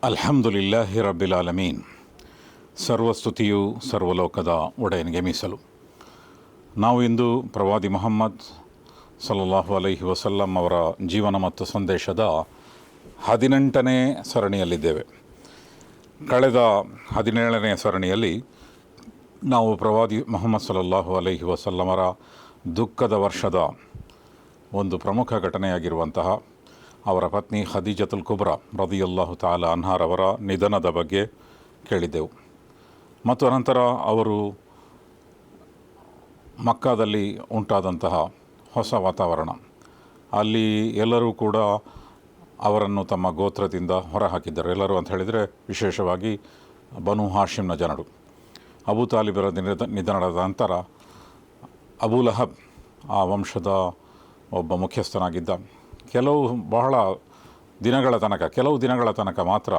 ಅಲ್ಹಮ್ದುಲಿಲ್ಲಾಹಿ ರಬ್ಬಿಲ್ ಆಲಮೀನ್. ಸರ್ವಸ್ತುತಿಯು ಸರ್ವಲೋಕದ ಒಡೆಯನಿಗೆ ಮೀಸಲು. ನಾವು ಇಂದು ಪ್ರವಾದಿ ಮುಹಮ್ಮದ್ ಸಲ್ಲಲ್ಲಾಹು ಅಲೈಹಿ ವಸಲ್ಲಂ ಅವರ ಜೀವನ ಮತ್ತು ಸಂದೇಶದ 18ನೇ ಸರಣಿಯಲ್ಲಿದ್ದೇವೆ. ಕಳೆದ 17ನೇ ಸರಣಿಯಲ್ಲಿ ನಾವು ಪ್ರವಾದಿ ಮುಹಮ್ಮದ್ ಸಲ್ಲಲ್ಲಾಹು ಅಲೈಹಿ ವಸಲ್ಲಮರ ದುಃಖದ ವರ್ಷದ ಒಂದು ಪ್ರಮುಖ ಘಟನೆಯಾಗಿರುವಂತಹ ಅವರ ಪತ್ನಿ ಖದೀಜತುಲ್ ಕುಬ್ರಾ ರದಿಯಲ್ಲಾಹು ತಾಲಾ ಅನ್ಹಾರವರ ನಿಧನದ ಬಗ್ಗೆ ಕೇಳಿದ್ದೆವು. ಮತ್ತು ಅನಂತರ ಅವರು ಮಕ್ಕಾದಲ್ಲಿ ಉಂಟಾದಂತಹ ಹೊಸ ವಾತಾವರಣ, ಅಲ್ಲಿ ಎಲ್ಲರೂ ಕೂಡ ಅವರನ್ನು ತಮ್ಮ ಗೋತ್ರದಿಂದ ಹೊರಹಾಕಿದ್ದಾರೆ. ಎಲ್ಲರೂ ಅಂತ ಹೇಳಿದರೆ ವಿಶೇಷವಾಗಿ ಬನು ಹಾಶಿಮ್ನ ಜನರು. ಅಬೂ ತಾಲಿಬರ ನಿಧನದ ನಂತರ ಅಬೂ ಲಹಬ್ ಆ ವಂಶದ ಒಬ್ಬ ಮುಖ್ಯಸ್ಥನಾಗಿದ್ದ. ಕೆಲವು ದಿನಗಳ ತನಕ ಮಾತ್ರ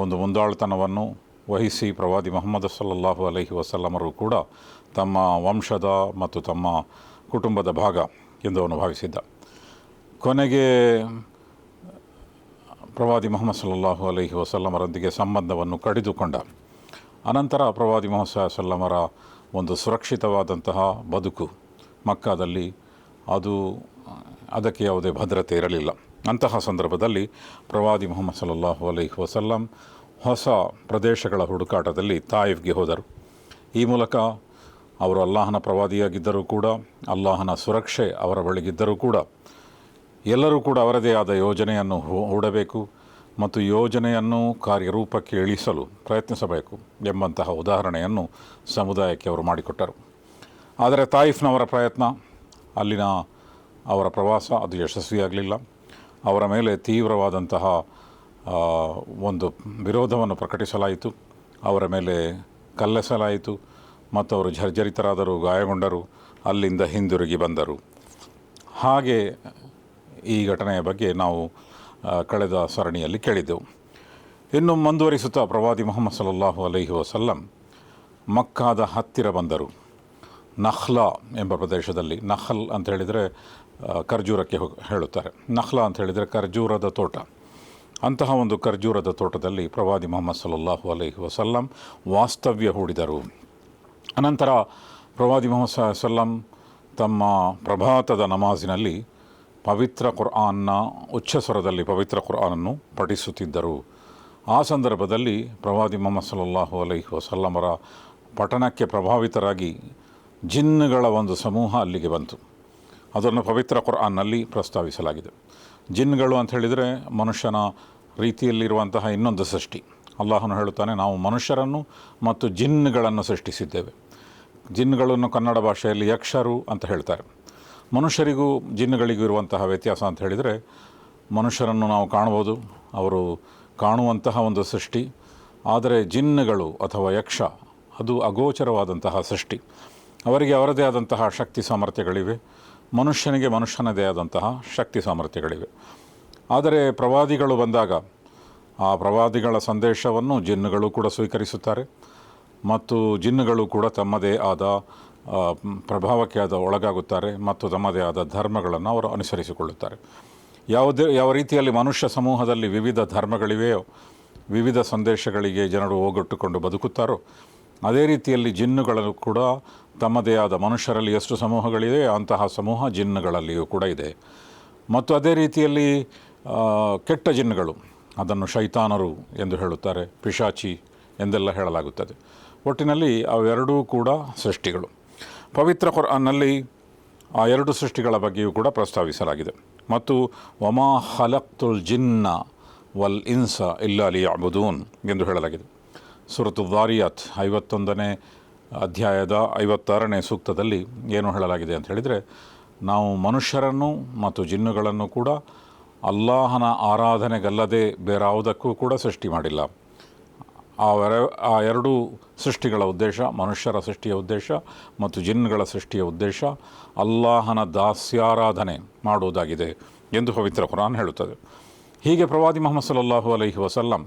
ಒಂದು ಮುಂದಾಳುತನವನ್ನು ವಹಿಸಿ ಪ್ರವಾದಿ ಮುಹಮ್ಮದ್ ಸಲ್ಲಲ್ಲಾಹು ಅಲೈಹಿ ವಸಲ್ಲಮರು ಕೂಡ ತಮ್ಮ ವಂಶದ ಮತ್ತು ತಮ್ಮ ಕುಟುಂಬದ ಭಾಗ ಎಂದು ಅವನು ಭಾವಿಸಿದ್ದ. ಕೊನೆಗೆ ಪ್ರವಾದಿ ಮುಹಮ್ಮದ್ ಸಲ್ಲಲ್ಲಾಹು ಅಲೈಹಿ ವಸಲ್ಲಮರೊಂದಿಗೆ ಸಂಬಂಧವನ್ನು ಕಡಿದುಕೊಂಡ ಅನಂತರ ಪ್ರವಾದಿ ಮುಹಮ್ಮದ್ ಸಲ್ಲಮರ ಒಂದು ಸುರಕ್ಷಿತವಾದಂತಹ ಬದುಕು ಮಕ್ಕಾದಲ್ಲಿ ಅದಕ್ಕೆ ಯಾವುದೇ ಭದ್ರತೆ ಇರಲಿಲ್ಲ. ಅಂತಹ ಸಂದರ್ಭದಲ್ಲಿ ಪ್ರವಾದಿ ಮುಹಮ್ಮದ್ ಸಲ್ಲಲ್ಲಾಹು ಅಲೈಹಿ ವಸಲ್ಲಂ ಹೊಸ ಪ್ರದೇಶಗಳ ಹುಡುಕಾಟದಲ್ಲಿ ತಾಯಿಫ್ಗೆ ಹೋದರು. ಈ ಮೂಲಕ ಅವರು ಅಲ್ಲಾಹನ ಪ್ರವಾದಿಯಾಗಿದ್ದರೂ ಕೂಡ, ಅಲ್ಲಾಹನ ಸುರಕ್ಷೆ ಅವರ ಬಳಿಗಿದ್ದರೂ ಕೂಡ, ಎಲ್ಲರೂ ಕೂಡ ಅವರದೇ ಆದ ಯೋಜನೆಯನ್ನು ಹೂಡಬೇಕು ಮತ್ತು ಯೋಜನೆಯನ್ನು ಕಾರ್ಯರೂಪಕ್ಕೆ ಇಳಿಸಲು ಪ್ರಯತ್ನಿಸಬೇಕು ಎಂಬಂತಹ ಉದಾಹರಣೆಯನ್ನು ಸಮುದಾಯಕ್ಕೆ ಅವರು ಮಾಡಿಕೊಟ್ಟರು. ಆದರೆ ತಾಯಿಫ್ನವರ ಪ್ರಯತ್ನ, ಅಲ್ಲಿನ ಅವರ ಪ್ರವಾಸ ಅದು ಯಶಸ್ವಿಯಾಗಲಿಲ್ಲ. ಅವರ ಮೇಲೆ ತೀವ್ರವಾದಂತಹ ಒಂದು ವಿರೋಧವನ್ನು ಪ್ರಕಟಿಸಲಾಯಿತು, ಅವರ ಮೇಲೆ ಕಲ್ಲೆಸಲಾಯಿತು ಮತ್ತು ಅವರು ಜರ್ಜರಿತರಾದರು, ಗಾಯಗೊಂಡರು, ಅಲ್ಲಿಂದ ಹಿಂದಿರುಗಿ ಬಂದರು. ಹಾಗೆ ಈ ಘಟನೆಯ ಬಗ್ಗೆ ನಾವು ಕಳೆದ ಸರಣಿಯಲ್ಲಿ ಕೇಳಿದ್ದೆವು. ಇನ್ನು ಮುಂದುವರಿಸುತ್ತಾ ಪ್ರವಾದಿ ಮುಹಮ್ಮದ್ ಸಲ್ಲಲ್ಲಾಹು ಅಲೈಹಿ ವಸಲ್ಲಂ ಮಕ್ಕಾದ ಹತ್ತಿರ ಬಂದರು. ನಖ್ಲಾ ಎಂಬ ಪ್ರದೇಶದಲ್ಲಿ, ನಖಲ್ ಅಂತ ಹೇಳಿದರೆ ಖರ್ಜೂರಕ್ಕೆ ಹೇಳುತ್ತಾರೆ, ನಖ್ಲಾ ಅಂತ ಹೇಳಿದರೆ ಖರ್ಜೂರದ ತೋಟ. ಅಂತಹ ಒಂದು ಖರ್ಜೂರದ ತೋಟದಲ್ಲಿ ಪ್ರವಾದಿ ಮುಹಮ್ಮದ್ ಸಲ್ಲಲ್ಲಾಹು ಅಲೈಹಿ ವಸಲ್ಲಂ ವಾಸ್ತವ್ಯ ಹೂಡಿದರು. ಅನಂತರ ಪ್ರವಾದಿ ಮುಹಮ್ಮದ್ ಸಲ್ಲಂ ತಮ್ಮ ಪ್ರಭಾತದ ನಮಾಜಿನಲ್ಲಿ ಪವಿತ್ರ ಕುರ್ಆನ್ನ ಉಚ್ಚಸ್ವರದಲ್ಲಿ ಪವಿತ್ರ ಕುರ್ಆನನ್ನು ಪಠಿಸುತ್ತಿದ್ದರು. ಆ ಸಂದರ್ಭದಲ್ಲಿ ಪ್ರವಾದಿ ಮುಹಮ್ಮದ್ ಸಲ್ಲಲ್ಲಾಹು ಅಲೈಹಿ ವಸಲ್ಲಮರ ಪಠಣಕ್ಕೆ ಪ್ರಭಾವಿತರಾಗಿ ಜಿನ್ನುಗಳ ಒಂದು ಸಮೂಹ ಅಲ್ಲಿಗೆ ಬಂತು. ಅದನ್ನು ಪವಿತ್ರ ಕುರ್ಆನ್ನಲ್ಲಿ ಪ್ರಸ್ತಾವಿಸಲಾಗಿದೆ. ಜಿನ್ಗಳು ಅಂತ ಹೇಳಿದರೆ ಮನುಷ್ಯನ ರೀತಿಯಲ್ಲಿರುವಂತಹ ಇನ್ನೊಂದು ಸೃಷ್ಟಿ. ಅಲ್ಲಾಹನು ಹೇಳುತ್ತಾನೆ, ನಾವು ಮನುಷ್ಯರನ್ನು ಮತ್ತು ಜಿನ್ನುಗಳನ್ನು ಸೃಷ್ಟಿಸಿದ್ದೇವೆ. ಜಿನ್ನುಗಳನ್ನು ಕನ್ನಡ ಭಾಷೆಯಲ್ಲಿ ಯಕ್ಷರು ಅಂತ ಹೇಳ್ತಾರೆ. ಮನುಷ್ಯರಿಗೂ ಜಿನ್ನುಗಳಿಗೂ ಇರುವಂತಹ ವ್ಯತ್ಯಾಸ ಅಂತ ಹೇಳಿದರೆ, ಮನುಷ್ಯರನ್ನು ನಾವು ಕಾಣ್ಬೋದು, ಅವರು ಕಾಣುವಂತಹ ಒಂದು ಸೃಷ್ಟಿ. ಆದರೆ ಜಿನ್ನುಗಳು ಅಥವಾ ಯಕ್ಷ ಅದು ಅಗೋಚರವಾದಂತಹ ಸೃಷ್ಟಿ. ಅವರಿಗೆ ಅವರದೇ ಆದಂತಹ ಶಕ್ತಿ ಸಾಮರ್ಥ್ಯಗಳಿವೆ, ಮನುಷ್ಯನಿಗೆ ಮನುಷ್ಯನದೇ ಆದಂತಹ ಶಕ್ತಿ ಸಾಮರ್ಥ್ಯಗಳಿವೆ. ಆದರೆ ಪ್ರವಾದಿಗಳು ಬಂದಾಗ ಆ ಪ್ರವಾದಿಗಳ ಸಂದೇಶವನ್ನು ಜಿನ್ನುಗಳು ಕೂಡ ಸ್ವೀಕರಿಸುತ್ತಾರೆ ಮತ್ತು ಜಿನ್ನುಗಳು ಕೂಡ ತಮ್ಮದೇ ಆದ ಪ್ರಭಾವಕ್ಕೆ ಒಳಗಾಗುತ್ತಾರೆ ಮತ್ತು ತಮ್ಮದೇ ಆದ ಧರ್ಮಗಳನ್ನು ಅವರು ಅನುಸರಿಸಿಕೊಳ್ಳುತ್ತಾರೆ. ಯಾವ ರೀತಿಯಲ್ಲಿ ಮನುಷ್ಯ ಸಮೂಹದಲ್ಲಿ ವಿವಿಧ ಧರ್ಮಗಳಿವೆಯೋ, ವಿವಿಧ ಸಂದೇಶಗಳಿಗೆ ಜನರು ಒಗ್ಗಟ್ಟುಕೊಂಡು ಬದುಕುತ್ತಾರೋ, ಅದೇ ರೀತಿಯಲ್ಲಿ ಜಿನ್ನುಗಳು ಕೂಡ ತಮ್ಮದೇ ಆದ, ಮನುಷ್ಯರಲ್ಲಿ ಎಷ್ಟು ಸಮೂಹಗಳಿವೆ ಅಂತಹ ಸಮೂಹ ಜಿನ್ನುಗಳಲ್ಲಿಯೂ ಕೂಡ ಇದೆ. ಮತ್ತು ಅದೇ ರೀತಿಯಲ್ಲಿ ಕೆಟ್ಟ ಜಿನ್ನುಗಳು, ಅದನ್ನು ಶೈತಾನರು ಎಂದು ಹೇಳುತ್ತಾರೆ, ಪಿಶಾಚಿ ಎಂದೆಲ್ಲ ಹೇಳಲಾಗುತ್ತದೆ. ಒಟ್ಟಿನಲ್ಲಿ ಅವೆರಡೂ ಕೂಡ ಸೃಷ್ಟಿಗಳು. ಪವಿತ್ರ ಕುರ್ಆನ್ನಲ್ಲಿ ಆ ಎರಡು ಸೃಷ್ಟಿಗಳ ಬಗ್ಗೆಯೂ ಕೂಡ ಪ್ರಸ್ತಾವಿಸಲಾಗಿದೆ. ಮತ್ತು ವಮಾ ಖಲಕ್ತುಲ್ ಜಿನ್ನ ವಲ್ ಇನ್ಸ ಇಲ್ಲಾ ಲಿಯಅ್ಬುದೂನ್ ಎಂದು ಹೇಳಲಾಗಿದೆ. ಸೂರತು ದಾರಿಯಾತ್ 51ನೇ ಅಧ್ಯಾಯದ 56ನೇ ಸೂಕ್ತದಲ್ಲಿ ಏನು ಹೇಳಲಾಗಿದೆ ಅಂತ ಹೇಳಿದರೆ, ನಾವು ಮನುಷ್ಯರನ್ನು ಮತ್ತು ಜಿನ್ನುಗಳನ್ನು ಕೂಡ ಅಲ್ಲಾಹನ ಆರಾಧನೆಗಲ್ಲದೆ ಬೇರಾವುದಕ್ಕೂ ಕೂಡ ಸೃಷ್ಟಿ ಮಾಡಿಲ್ಲ. ಆ ಎರಡೂ ಸೃಷ್ಟಿಗಳ ಉದ್ದೇಶ, ಮನುಷ್ಯರ ಸೃಷ್ಟಿಯ ಉದ್ದೇಶ ಮತ್ತು ಜಿನ್ನುಗಳ ಸೃಷ್ಟಿಯ ಉದ್ದೇಶ ಅಲ್ಲಾಹನ ದಾಸ್ಯಾರಾಧನೆ ಮಾಡುವುದಾಗಿದೆ ಎಂದು ಪವಿತ್ರ ಕುರ್ಆನ್ ಹೇಳುತ್ತದೆ. ಹೀಗೆ ಪ್ರವಾದಿ ಮುಹಮ್ಮದ್ ಸಲ್ಲಲ್ಲಾಹು ಅಲೈಹಿ ವಸಲ್ಲಂ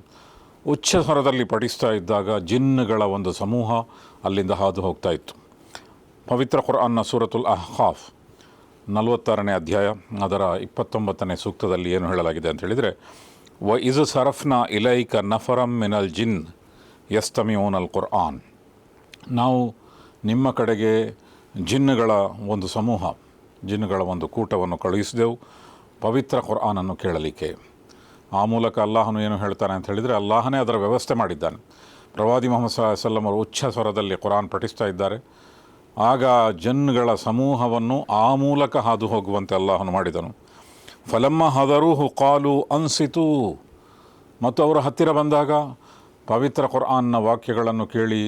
ಉಚ್ಚ ಸ್ವರದಲ್ಲಿ ಪಠಿಸ್ತಾ ಇದ್ದಾಗ ಜಿನ್ನುಗಳ ಒಂದು ಸಮೂಹ ಅಲ್ಲಿಂದ ಹಾದು ಹೋಗ್ತಾ ಇತ್ತು. ಪವಿತ್ರ ಕುರ್ಆನ್ನ ಸೂರತುಲ್ ಅಹ್ಕಾಫ್ 46ನೇ ಅಧ್ಯಾಯ ಅದರ 29ನೇ ಸೂಕ್ತದಲ್ಲಿ ಏನು ಹೇಳಲಾಗಿದೆ ಅಂತ ಹೇಳಿದರೆ, ವ ಇಜ್ ಸರಫ್ನಾ ಇಲೈಕ ನಫರಂ ಮಿನಲ್ ಜಿನ್ ಯಸ್ತಮಿಊನ್ ಅಲ್ ಕುರ್ಆನ್. ನಾವು ನಿಮ್ಮ ಕಡೆಗೆ ಜಿನ್ನುಗಳ ಒಂದು ಸಮೂಹ, ಜಿನ್ನುಗಳ ಒಂದು ಕೂಟವನ್ನು ಕಳುಹಿಸಿದೆವು ಪವಿತ್ರ ಕುರ್ಆನನ್ನು ಕೇಳಲಿಕ್ಕೆ. ಆ ಮೂಲಕ ಅಲ್ಲಾಹನು ಏನು ಹೇಳ್ತಾನೆ ಅಂತ ಹೇಳಿದರೆ, ಅಲ್ಲಾಹನೇ ಅದರ ವ್ಯವಸ್ಥೆ ಮಾಡಿದ್ದಾನೆ. ಪ್ರವಾದಿ ಮೊಹಮ್ಮದ್ ಸಲ್ಲಲ್ಲಾಹು ಅಲೈಹಿ ವಸಲ್ಲಂ ಅವರು ಉಚ್ಚ ಸ್ವರದಲ್ಲಿ ಕುರಾನ್ ಪಠಿಸ್ತಾ ಇದ್ದಾರೆ. ಆಗ ಜಿನ್ನುಗಳ ಸಮೂಹವನ್ನು ಆ ಮೂಲಕ ಹಾದು ಹೋಗುವಂತೆ ಅಲ್ಲಾಹನು ಮಾಡಿದನು. ಫಲಮ್ಮ ಹದರೂಹು ಕಾಲು ಅನ್ಸಿತು, ಮತ್ತು ಅವರು ಹತ್ತಿರ ಬಂದಾಗ ಪವಿತ್ರ ಕುರ್ಆನ್ನ ವಾಕ್ಯಗಳನ್ನು ಕೇಳಿ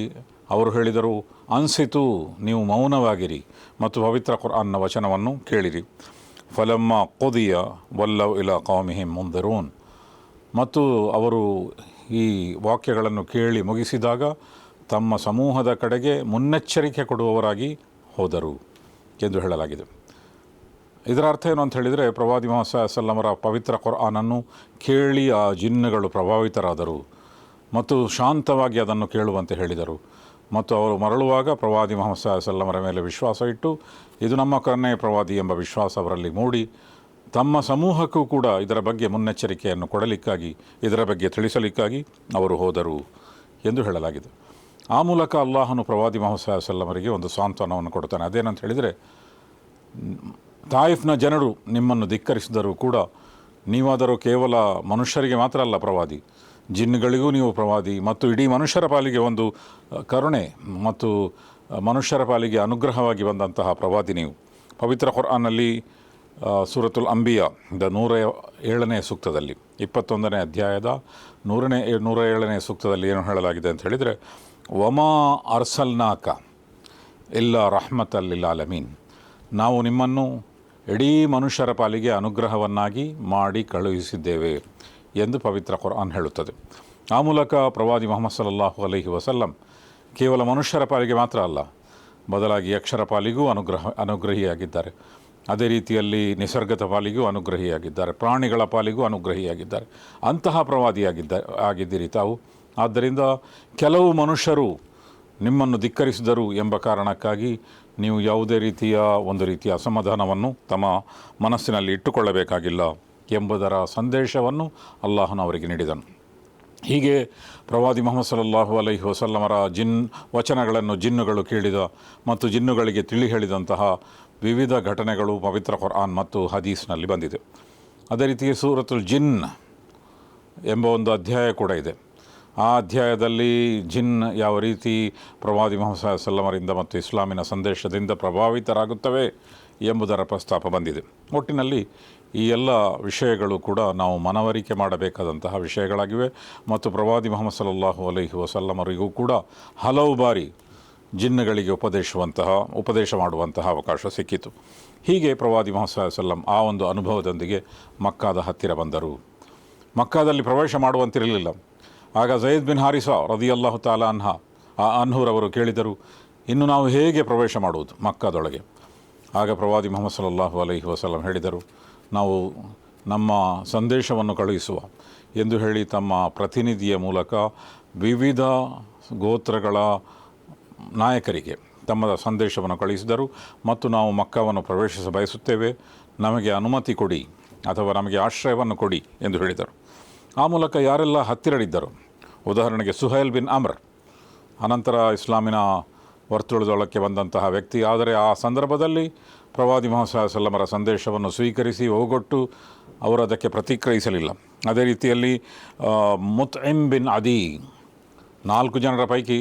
ಅವರು ಹೇಳಿದರು, ಅನ್ಸಿತು, ನೀವು ಮೌನವಾಗಿರಿ ಮತ್ತು ಪವಿತ್ರ ಕುರ್ಆನ್ನ ವಚನವನ್ನು ಕೇಳಿರಿ. ಫಲಮ್ಮ ಕೊದಿಯ ವಲ್ಲವ್ ಇಲಾ ಕೌಮಿಹಿಂ ಮುಂದಿರೂನ್, ಮತ್ತು ಅವರು ಈ ವಾಕ್ಯಗಳನ್ನು ಕೇಳಿ ಮುಗಿಸಿದಾಗ ತಮ್ಮ ಸಮೂಹದ ಕಡೆಗೆ ಮುನ್ನೆಚ್ಚರಿಕೆ ಕೊಡುವವರಾಗಿ ಹೋದರು ಎಂದು ಹೇಳಲಾಗಿದೆ. ಇದರ ಅರ್ಥ ಏನು ಅಂತ ಹೇಳಿದರೆ, ಪ್ರವಾದಿ ಮುಹಮ್ಮದ್ ಸಲ್ಲಲ್ಲಾಹು ಅಲೈಹಿ ವಸಲ್ಲಮರ ಪವಿತ್ರ ಕುರ್ಆನನ್ನು ಕೇಳಿ ಆ ಜಿನ್ನುಗಳು ಪ್ರಭಾವಿತರಾದರು ಮತ್ತು ಶಾಂತವಾಗಿ ಅದನ್ನು ಕೇಳುವಂತೆ ಹೇಳಿದರು. ಮತ್ತು ಅವರು ಮರಳುವಾಗ ಪ್ರವಾದಿ ಮುಹಮ್ಮದ್ ಸಲ್ಲಲ್ಲಾಹು ಅಲೈಹಿ ವಸಲ್ಲಮರ ಮೇಲೆ ವಿಶ್ವಾಸ ಇಟ್ಟು ಇದು ನಮ್ಮ ಕೊನೆಯ ಪ್ರವಾದಿ ಎಂಬ ವಿಶ್ವಾಸ ಅವರಲ್ಲಿ ಮೂಡಿ ತಮ್ಮ ಸಮೂಹಕ್ಕೂ ಕೂಡ ಇದರ ಬಗ್ಗೆ ಮುನ್ನೆಚ್ಚರಿಕೆಯನ್ನು ಕೊಡಲಿಕ್ಕಾಗಿ, ಇದರ ಬಗ್ಗೆ ತಿಳಿಸಲಿಕ್ಕಾಗಿ ಅವರು ಹೋದರು ಎಂದು ಹೇಳಲಾಗಿದೆ. ಆ ಮೂಲಕ ಅಲ್ಲಾಹನು ಪ್ರವಾದಿ ಮುಹಮ್ಮದ್ ಸಲ್ಲಲ್ಲಾಹು ಅಲೈಹಿ ವಸಲ್ಲಮರಿಗೆ ಒಂದು ಸಾಂತ್ವನವನ್ನು ಕೊಡ್ತಾನೆ. ಅದೇನಂತ ಹೇಳಿದರೆ, ತಾಯಿಫ್ನ ಜನರು ನಿಮ್ಮನ್ನು ಧಿಕ್ಕರಿಸಿದರೂ ಕೂಡ ನೀವಾದರೂ ಕೇವಲ ಮನುಷ್ಯರಿಗೆ ಮಾತ್ರ ಅಲ್ಲ ಪ್ರವಾದಿ, ಜಿನ್ನುಗಳಿಗೂ ನೀವು ಪ್ರವಾದಿ ಮತ್ತು ಇಡೀ ಮನುಷ್ಯರ ಪಾಲಿಗೆ ಒಂದು ಕರುಣೆ ಮತ್ತು ಮನುಷ್ಯರ ಪಾಲಿಗೆ ಅನುಗ್ರಹವಾಗಿ ಬಂದಂತಹ ಪ್ರವಾದಿ ನೀವು. ಪವಿತ್ರ ಕುರ್ಆನ್ನಲ್ಲಿ ಸೂರತುಲ್ ಅಂಬಿಯಾ 107ನೇ ಸೂಕ್ತದಲ್ಲಿ 21ನೇ ಅಧ್ಯಾಯದ 107ನೇ ಸೂಕ್ತದಲ್ಲಿ ಏನು ಹೇಳಲಾಗಿದೆ ಅಂತ ಹೇಳಿದರೆ, ವಮಾ ಅರ್ಸಲ್ನಾಕ ಇಲ್ಲ ರಹ್ಮತಲ್ ಲಿಲ್ ಆಲಮೀನ್, ನಾವು ನಿಮ್ಮನ್ನು ಇಡೀ ಮನುಷ್ಯರ ಪಾಲಿಗೆ ಅನುಗ್ರಹವನ್ನಾಗಿ ಮಾಡಿ ಕಳುಹಿಸಿದ್ದೇವೆ ಎಂದು ಪವಿತ್ರ ಕುರ್ಆನ್ ಹೇಳುತ್ತದೆ. ಆ ಮೂಲಕ ಪ್ರವಾದಿ ಮುಹಮ್ಮದ್ ಸಲ್ಲಲ್ಲಾಹು ಅಲೈಹಿ ವಸಲ್ಲಂ ಕೇವಲ ಮನುಷ್ಯರ ಪಾಲಿಗೆ ಮಾತ್ರ ಅಲ್ಲ, ಬದಲಾಗಿ ಅಕ್ಷರ ಪಾಲಿಗೂ ಅನುಗ್ರಹಿಯಾಗಿದ್ದಾರೆ. ಅದೇ ರೀತಿಯಲ್ಲಿ ನಿಸರ್ಗದ ಪಾಲಿಗೂ ಅನುಗ್ರಹಿಯಾಗಿದ್ದಾರೆ, ಪ್ರಾಣಿಗಳ ಪಾಲಿಗೂ ಅನುಗ್ರಹಿಯಾಗಿದ್ದಾರೆ. ಅಂತಹ ಆಗಿದ್ದೀರಿ ತಾವು. ಆದ್ದರಿಂದ ಕೆಲವು ಮನುಷ್ಯರು ನಿಮ್ಮನ್ನು ಧಿಕ್ಕರಿಸಿದರು ಎಂಬ ಕಾರಣಕ್ಕಾಗಿ ನೀವು ಯಾವುದೇ ರೀತಿಯ ಅಸಮಾಧಾನವನ್ನು ತಮ್ಮ ಮನಸ್ಸಿನಲ್ಲಿ ಇಟ್ಟುಕೊಳ್ಳಬೇಕಾಗಿಲ್ಲ ಎಂಬುದರ ಸಂದೇಶವನ್ನು ಅಲ್ಲಾಹನು ಅವರಿಗೆ ನೀಡಿದನು. ಹೀಗೆ ಪ್ರವಾದಿ ಮುಹಮ್ಮದ್ ಸಲ್ಲಲ್ಲಾಹು ಅಲೈಹಿ ವಸಲ್ಲಮರ ವಚನಗಳನ್ನು ಜಿನ್ನುಗಳು ಕೇಳಿದ ಮತ್ತು ಜಿನ್ನುಗಳಿಗೆ ತಿಳಿ ಹೇಳಿದಂತಹ ವಿವಿಧ ಘಟನೆಗಳು ಪವಿತ್ರ ಕುರ್ಆನ್ ಮತ್ತು ಹದೀಸ್ನಲ್ಲಿ ಬಂದಿದೆ. ಅದೇ ರೀತಿ ಸೂರತುಲ್ ಜಿನ್ ಎಂಬ ಒಂದು ಅಧ್ಯಾಯ ಕೂಡ ಇದೆ. ಆ ಅಧ್ಯಾಯದಲ್ಲಿ ಜಿನ್ ಯಾವ ರೀತಿ ಪ್ರವಾದಿ ಮುಹಮ್ಮದ್ ಸಲ್ಲಲ್ಲಾಹು ಅಲೈಹಿ ವಸಲ್ಲಮರಿಂದ ಮತ್ತು ಇಸ್ಲಾಮಿನ ಸಂದೇಶದಿಂದ ಪ್ರಭಾವಿತರಾಗುತ್ತವೆ ಎಂಬುದರ ಪ್ರಸ್ತಾಪ ಬಂದಿದೆ. ಒಟ್ಟಿನಲ್ಲಿ ಈ ಎಲ್ಲ ವಿಷಯಗಳು ಕೂಡ ನಾವು ಮನವರಿಕೆ ಮಾಡಬೇಕಾದಂತಹ ವಿಷಯಗಳಾಗಿವೆ ಮತ್ತು ಪ್ರವಾದಿ ಮುಹಮ್ಮದ್ ಸಲ್ಲಲ್ಲಾಹು ಅಲೈಹಿ ವಸಲ್ಲಮರಿಗೂ ಕೂಡ ಹಲವು ಬಾರಿ ಜಿನ್ನುಗಳಿಗೆ ಉಪದೇಶ ಮಾಡುವಂತಹ ಅವಕಾಶ ಸಿಕ್ಕಿತು. ಹೀಗೆ ಪ್ರವಾದಿ ಮುಹಮ್ಮದ್ ಸಲ್ಲಲ್ಲಾಹು ಅಲೈಹಿ ವಸಲ್ಲಂ ಆ ಒಂದು ಅನುಭವದೊಂದಿಗೆ ಮಕ್ಕಾದ ಹತ್ತಿರ ಬಂದರು. ಮಕ್ಕಾದಲ್ಲಿ ಪ್ರವೇಶ ಮಾಡುವಂತಿರಲಿಲ್ಲ. ಆಗ ಝೈದ್ ಬಿನ್ ಹಾರಿಸಾ ರದಿಯಲ್ಲಾಹು ತಾಲಾ ಅನ್ಹುರವರು ಕೇಳಿದರು, ಇನ್ನು ನಾವು ಹೇಗೆ ಪ್ರವೇಶ ಮಾಡುವುದು ಮಕ್ಕಾದೊಳಗೆ? ಆಗ ಪ್ರವಾದಿ ಮುಹಮ್ಮದ್ ಸಲ್ಲಲ್ಲಾಹು ಅಲೈಹಿ ವಸಲ್ಲಂ ಹೇಳಿದರು, ನಾವು ನಮ್ಮ ಸಂದೇಶವನ್ನು ಕಳುಹಿಸುವ ಎಂದು ಹೇಳಿ ತಮ್ಮ ಪ್ರತಿನಿಧಿಯ ಮೂಲಕ ವಿವಿಧ ಗೋತ್ರಗಳ ನಾಯಕರಿಗೆ ತಮ್ಮ ಸಂದೇಶವನ್ನು ಕಳುಹಿಸಿದರು ಮತ್ತು ನಾವು ಮಕ್ಕವನ್ನು ಪ್ರವೇಶಿಸ ಬಯಸುತ್ತೇವೆ, ನಮಗೆ ಅನುಮತಿ ಕೊಡಿ ಅಥವಾ ನಮಗೆ ಆಶ್ರಯವನ್ನು ಕೊಡಿ ಎಂದು ಹೇಳಿದರು. ಆ ಮೂಲಕ ಯಾರೆಲ್ಲ ಹತ್ತಿರಡಿದ್ದರು, ಉದಾಹರಣೆಗೆ ಸುಹೈಲ್ ಬಿನ್ ಅಮ್ರ್ ಅನಂತರ ಇಸ್ಲಾಮಿನ ವರ್ತುಳದೊಳಕ್ಕೆ ಬಂದಂತಹ ವ್ಯಕ್ತಿ, ಆದರೆ ಆ ಸಂದರ್ಭದಲ್ಲಿ ಪ್ರವಾದಿ ಮುಹಮ್ಮದ್ ಸಲ್ಲಲ್ಲಾಹು ಅಲೈಹಿ ವಸಲ್ಲಮರ ಸಂದೇಶವನ್ನು ಸ್ವೀಕರಿಸಿ ಹೋಗೊಟ್ಟು ಅವರು ಅದಕ್ಕೆ ಪ್ರತಿಕ್ರಿಯಿಸಲಿಲ್ಲ. ಅದೇ ರೀತಿಯಲ್ಲಿ ಮುತ್ಇಮ್ ಬಿನ್ ಅದಿ 4 ಜನರ ಪೈಕಿ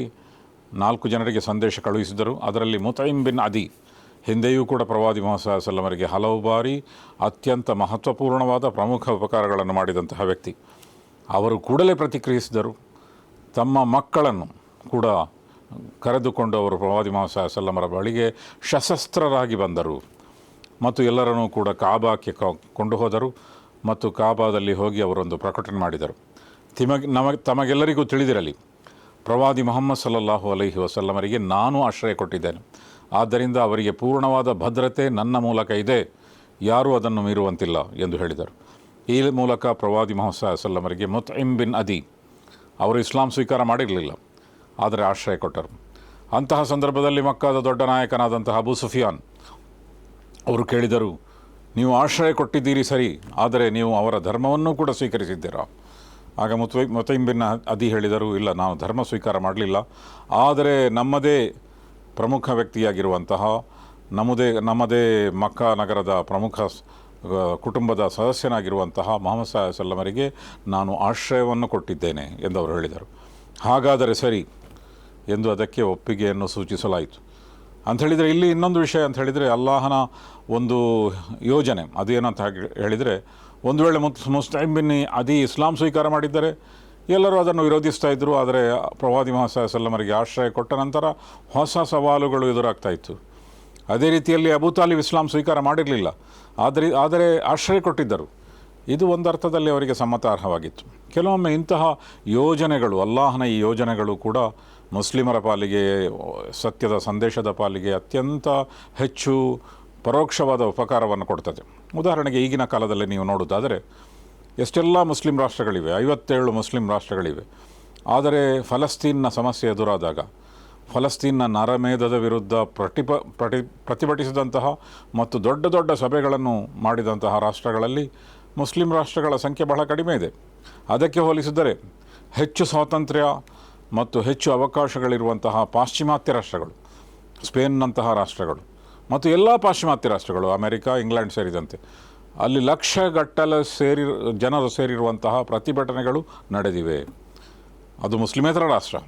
4 ಜನರಿಗೆ ಸಂದೇಶ ಕಳುಹಿಸಿದರು. ಅದರಲ್ಲಿ ಮುತ್ಇಮ್ ಬಿನ್ ಅದಿ ಹಿಂದೆಯೂ ಕೂಡ ಪ್ರವಾದಿ ಮುಹಮ್ಮದ್ ಸಲ್ಲಲ್ಲಾಹು ಅಲೈಹಿ ವಸಲ್ಲಮರಿಗೆ ಹಲವು ಬಾರಿ ಅತ್ಯಂತ ಮಹತ್ವಪೂರ್ಣವಾದ ಪ್ರಮುಖ ಉಪಕಾರಗಳನ್ನು ಮಾಡಿದಂತಹ ವ್ಯಕ್ತಿ. ಅವರು ಕೂಡಲೇ ಪ್ರತಿಕ್ರಿಯಿಸಿದರು. ತಮ್ಮ ಮಕ್ಕಳನ್ನು ಕೂಡ ಕರೆದುಕೊಂಡು ಅವರು ಪ್ರವಾದಿ ಮುಹಮ್ಮದ್ ಸಲ್ಲಲ್ಲಾಹು ಅಲೈಹಿ ವಸಲ್ಲಮರ ಬಳಿಗೆ ಸಶಸ್ತ್ರರಾಗಿ ಬಂದರು ಮತ್ತು ಎಲ್ಲರನ್ನೂ ಕೂಡ ಕಾಬಾಕ್ಕೆ ಕೊಂಡು ಹೋದರು ಮತ್ತು ಕಾಬಾದಲ್ಲಿ ಹೋಗಿ ಅವರೊಂದು ಪ್ರಕಟಣೆ ಮಾಡಿದರು. ತಮಗೆಲ್ಲರಿಗೂ ತಿಳಿದಿರಲಿ, ಪ್ರವಾದಿ ಮುಹಮ್ಮದ್ ಸಲ್ಲಲ್ಲಾಹು ಅಲೈಹಿ ವಸಲ್ಲಮರಿಗೆ ನಾನು ಆಶ್ರಯ ಕೊಟ್ಟಿದ್ದೇನೆ, ಆದ್ದರಿಂದ ಅವರಿಗೆ ಪೂರ್ಣವಾದ ಭದ್ರತೆ ನನ್ನ ಮೂಲಕ ಇದೆ, ಯಾರೂ ಅದನ್ನು ಮೀರುವಂತಿಲ್ಲ ಎಂದು ಹೇಳಿದರು. ಈ ಮೂಲಕ ಪ್ರವಾದಿ ಮುಹಮ್ಮದ್ ಸಲ್ಲಲ್ಲಾಹು ಅಲೈಹಿ ವಸಲ್ಲಮರಿಗೆ ಮುತ್ಇಮ್ ಬಿನ್ ಅದಿ ಅವರು ಇಸ್ಲಾಂ ಸ್ವೀಕಾರ ಮಾಡಿರಲಿಲ್ಲ, ಆದರೆ ಆಶ್ರಯ ಕೊಟ್ಟರು. ಅಂತಹ ಸಂದರ್ಭದಲ್ಲಿ ಮಕ್ಕಾದ ದೊಡ್ಡ ನಾಯಕನಾದಂತಹ ಅಬೂ ಸುಫಿಯಾನ್ ಅವರು ಕೇಳಿದರು, ನೀವು ಆಶ್ರಯ ಕೊಟ್ಟಿದ್ದೀರಿ ಸರಿ, ಆದರೆ ನೀವು ಅವರ ಧರ್ಮವನ್ನೂ ಕೂಡ ಸ್ವೀಕರಿಸಿದ್ದೀರಾ? ಆಗ ಮುತೈಮ್ ಬಿನ್ ಅದಿ ಹೇಳಿದರು, ಇಲ್ಲ, ನಾವು ಧರ್ಮ ಸ್ವೀಕಾರ ಮಾಡಲಿಲ್ಲ, ಆದರೆ ನಮ್ಮದೇ ಪ್ರಮುಖ ವ್ಯಕ್ತಿಯಾಗಿರುವಂತಹ ನಮ್ಮದೇ ಮಕ್ಕಾ ನಗರದ ಪ್ರಮುಖ ಕುಟುಂಬದ ಸದಸ್ಯನಾಗಿರುವಂತಹ ಮೊಹಮ್ಮದ್ ಸಲ್ಲಲ್ಲಾಹು ಅಲೈಹಿ ವಸಲ್ಲಮರಿಗೆ ನಾನು ಆಶ್ರಯವನ್ನು ಕೊಟ್ಟಿದ್ದೇನೆ ಎಂದು ಅವರು ಹೇಳಿದರು. ಹಾಗಾದರೆ ಸರಿ ಎಂದು ಅದಕ್ಕೆ ಒಪ್ಪಿಗೆಯನ್ನು ಸೂಚಿಸಲಾಯಿತು. ಅಂಥೇಳಿದರೆ ಇಲ್ಲಿ ಇನ್ನೊಂದು ವಿಷಯ ಅಂತ ಹೇಳಿದರೆ, ಅಲ್ಲಾಹನ ಒಂದು ಯೋಜನೆ ಅದೇನಂತ ಹೇಳಿದರೆ, ಒಂದು ವೇಳೆ ಮುತೈಮ್ ಬಿನ್ ಅದಿ ಇಸ್ಲಾಂ ಸ್ವೀಕಾರ ಮಾಡಿದ್ದರೆ ಎಲ್ಲರೂ ಅದನ್ನು ವಿರೋಧಿಸ್ತಾ ಇದ್ದರು. ಆದರೆ ಪ್ರವಾದಿ ಮೊಹಮ್ಮದ್ ಸಲ್ಲಲ್ಲಾಹು ಅಲೈಹಿ ವಸಲ್ಲಮರಿಗೆ ಆಶ್ರಯ ಕೊಟ್ಟ ನಂತರ ಹೊಸ ಸವಾಲುಗಳು ಎದುರಾಗ್ತಾಯಿತ್ತು. ಅದೇ ರೀತಿಯಲ್ಲಿ ಅಬೂ ತಾಲಿಬ್ ಇಸ್ಲಾಂ ಸ್ವೀಕಾರ ಮಾಡಿರಲಿಲ್ಲ, ಆದರೆ ಆಶ್ರಯ ಕೊಟ್ಟಿದ್ದರು. ಇದು ಒಂದು ಅರ್ಥದಲ್ಲಿ ಅವರಿಗೆ ಸಮ್ಮತಾರ್ಹವಾಗಿತ್ತು. ಕೆಲವೊಮ್ಮೆ ಇಂತಹ ಯೋಜನೆಗಳು, ಅಲ್ಲಾಹನ ಈ ಯೋಜನೆಗಳು ಕೂಡ ಮುಸ್ಲಿಮರ ಪಾಲಿಗೆ, ಸತ್ಯದ ಸಂದೇಶದ ಪಾಲಿಗೆ ಅತ್ಯಂತ ಹೆಚ್ಚು ಪರೋಕ್ಷವಾದ ಉಪಕಾರವನ್ನು ಕೊಡ್ತದೆ. ಉದಾಹರಣೆಗೆ ಈಗಿನ ಕಾಲದಲ್ಲಿ ನೀವು ನೋಡೋದಾದರೆ ಎಷ್ಟೆಲ್ಲ ಮುಸ್ಲಿಂ ರಾಷ್ಟ್ರಗಳಿವೆ, 57 ಮುಸ್ಲಿಂ ರಾಷ್ಟ್ರಗಳಿವೆ. ಆದರೆ ಫಲಸ್ತೀನ್ನ ಸಮಸ್ಯೆ ಎದುರಾದಾಗ ಫಲಸ್ತೀನ್ನ ನರಮೇಧದ ವಿರುದ್ಧ ಪ್ರತಿಭಟಿಸಿದಂತಹ ಮತ್ತು ದೊಡ್ಡ ದೊಡ್ಡ ಸಭೆಗಳನ್ನು ಮಾಡಿದಂತಹ ರಾಷ್ಟ್ರಗಳಲ್ಲಿ ಮುಸ್ಲಿಂ ರಾಷ್ಟ್ರಗಳ ಸಂಖ್ಯೆ ಬಹಳ ಕಡಿಮೆ ಇದೆ. ಅದಕ್ಕೆ ಹೋಲಿಸಿದರೆ ಹೆಚ್ಚು ಸ್ವಾತಂತ್ರ್ಯ ಮತ್ತು ಹೆಚ್ಚು ಅವಕಾಶಗಳಿರುವಂತಹ ಪಾಶ್ಚಿಮಾತ್ಯ ರಾಷ್ಟ್ರಗಳು, ಸ್ಪೇನ್ನಂತಹ ರಾಷ್ಟ್ರಗಳು ಮತ್ತು ಎಲ್ಲ ಪಾಶ್ಚಿಮಾತ್ಯ ರಾಷ್ಟ್ರಗಳು, ಅಮೆರಿಕ, ಇಂಗ್ಲೆಂಡ್ ಸೇರಿದಂತೆ, ಅಲ್ಲಿ ಲಕ್ಷಗಟ್ಟಲೆ ಜನರು ಸೇರಿರುವಂತಹ ಪ್ರತಿಭಟನೆಗಳು ನಡೆದಿವೆ. ಅದು ಮುಸ್ಲಿಮೇತರ ರಾಷ್ಟ್ರ,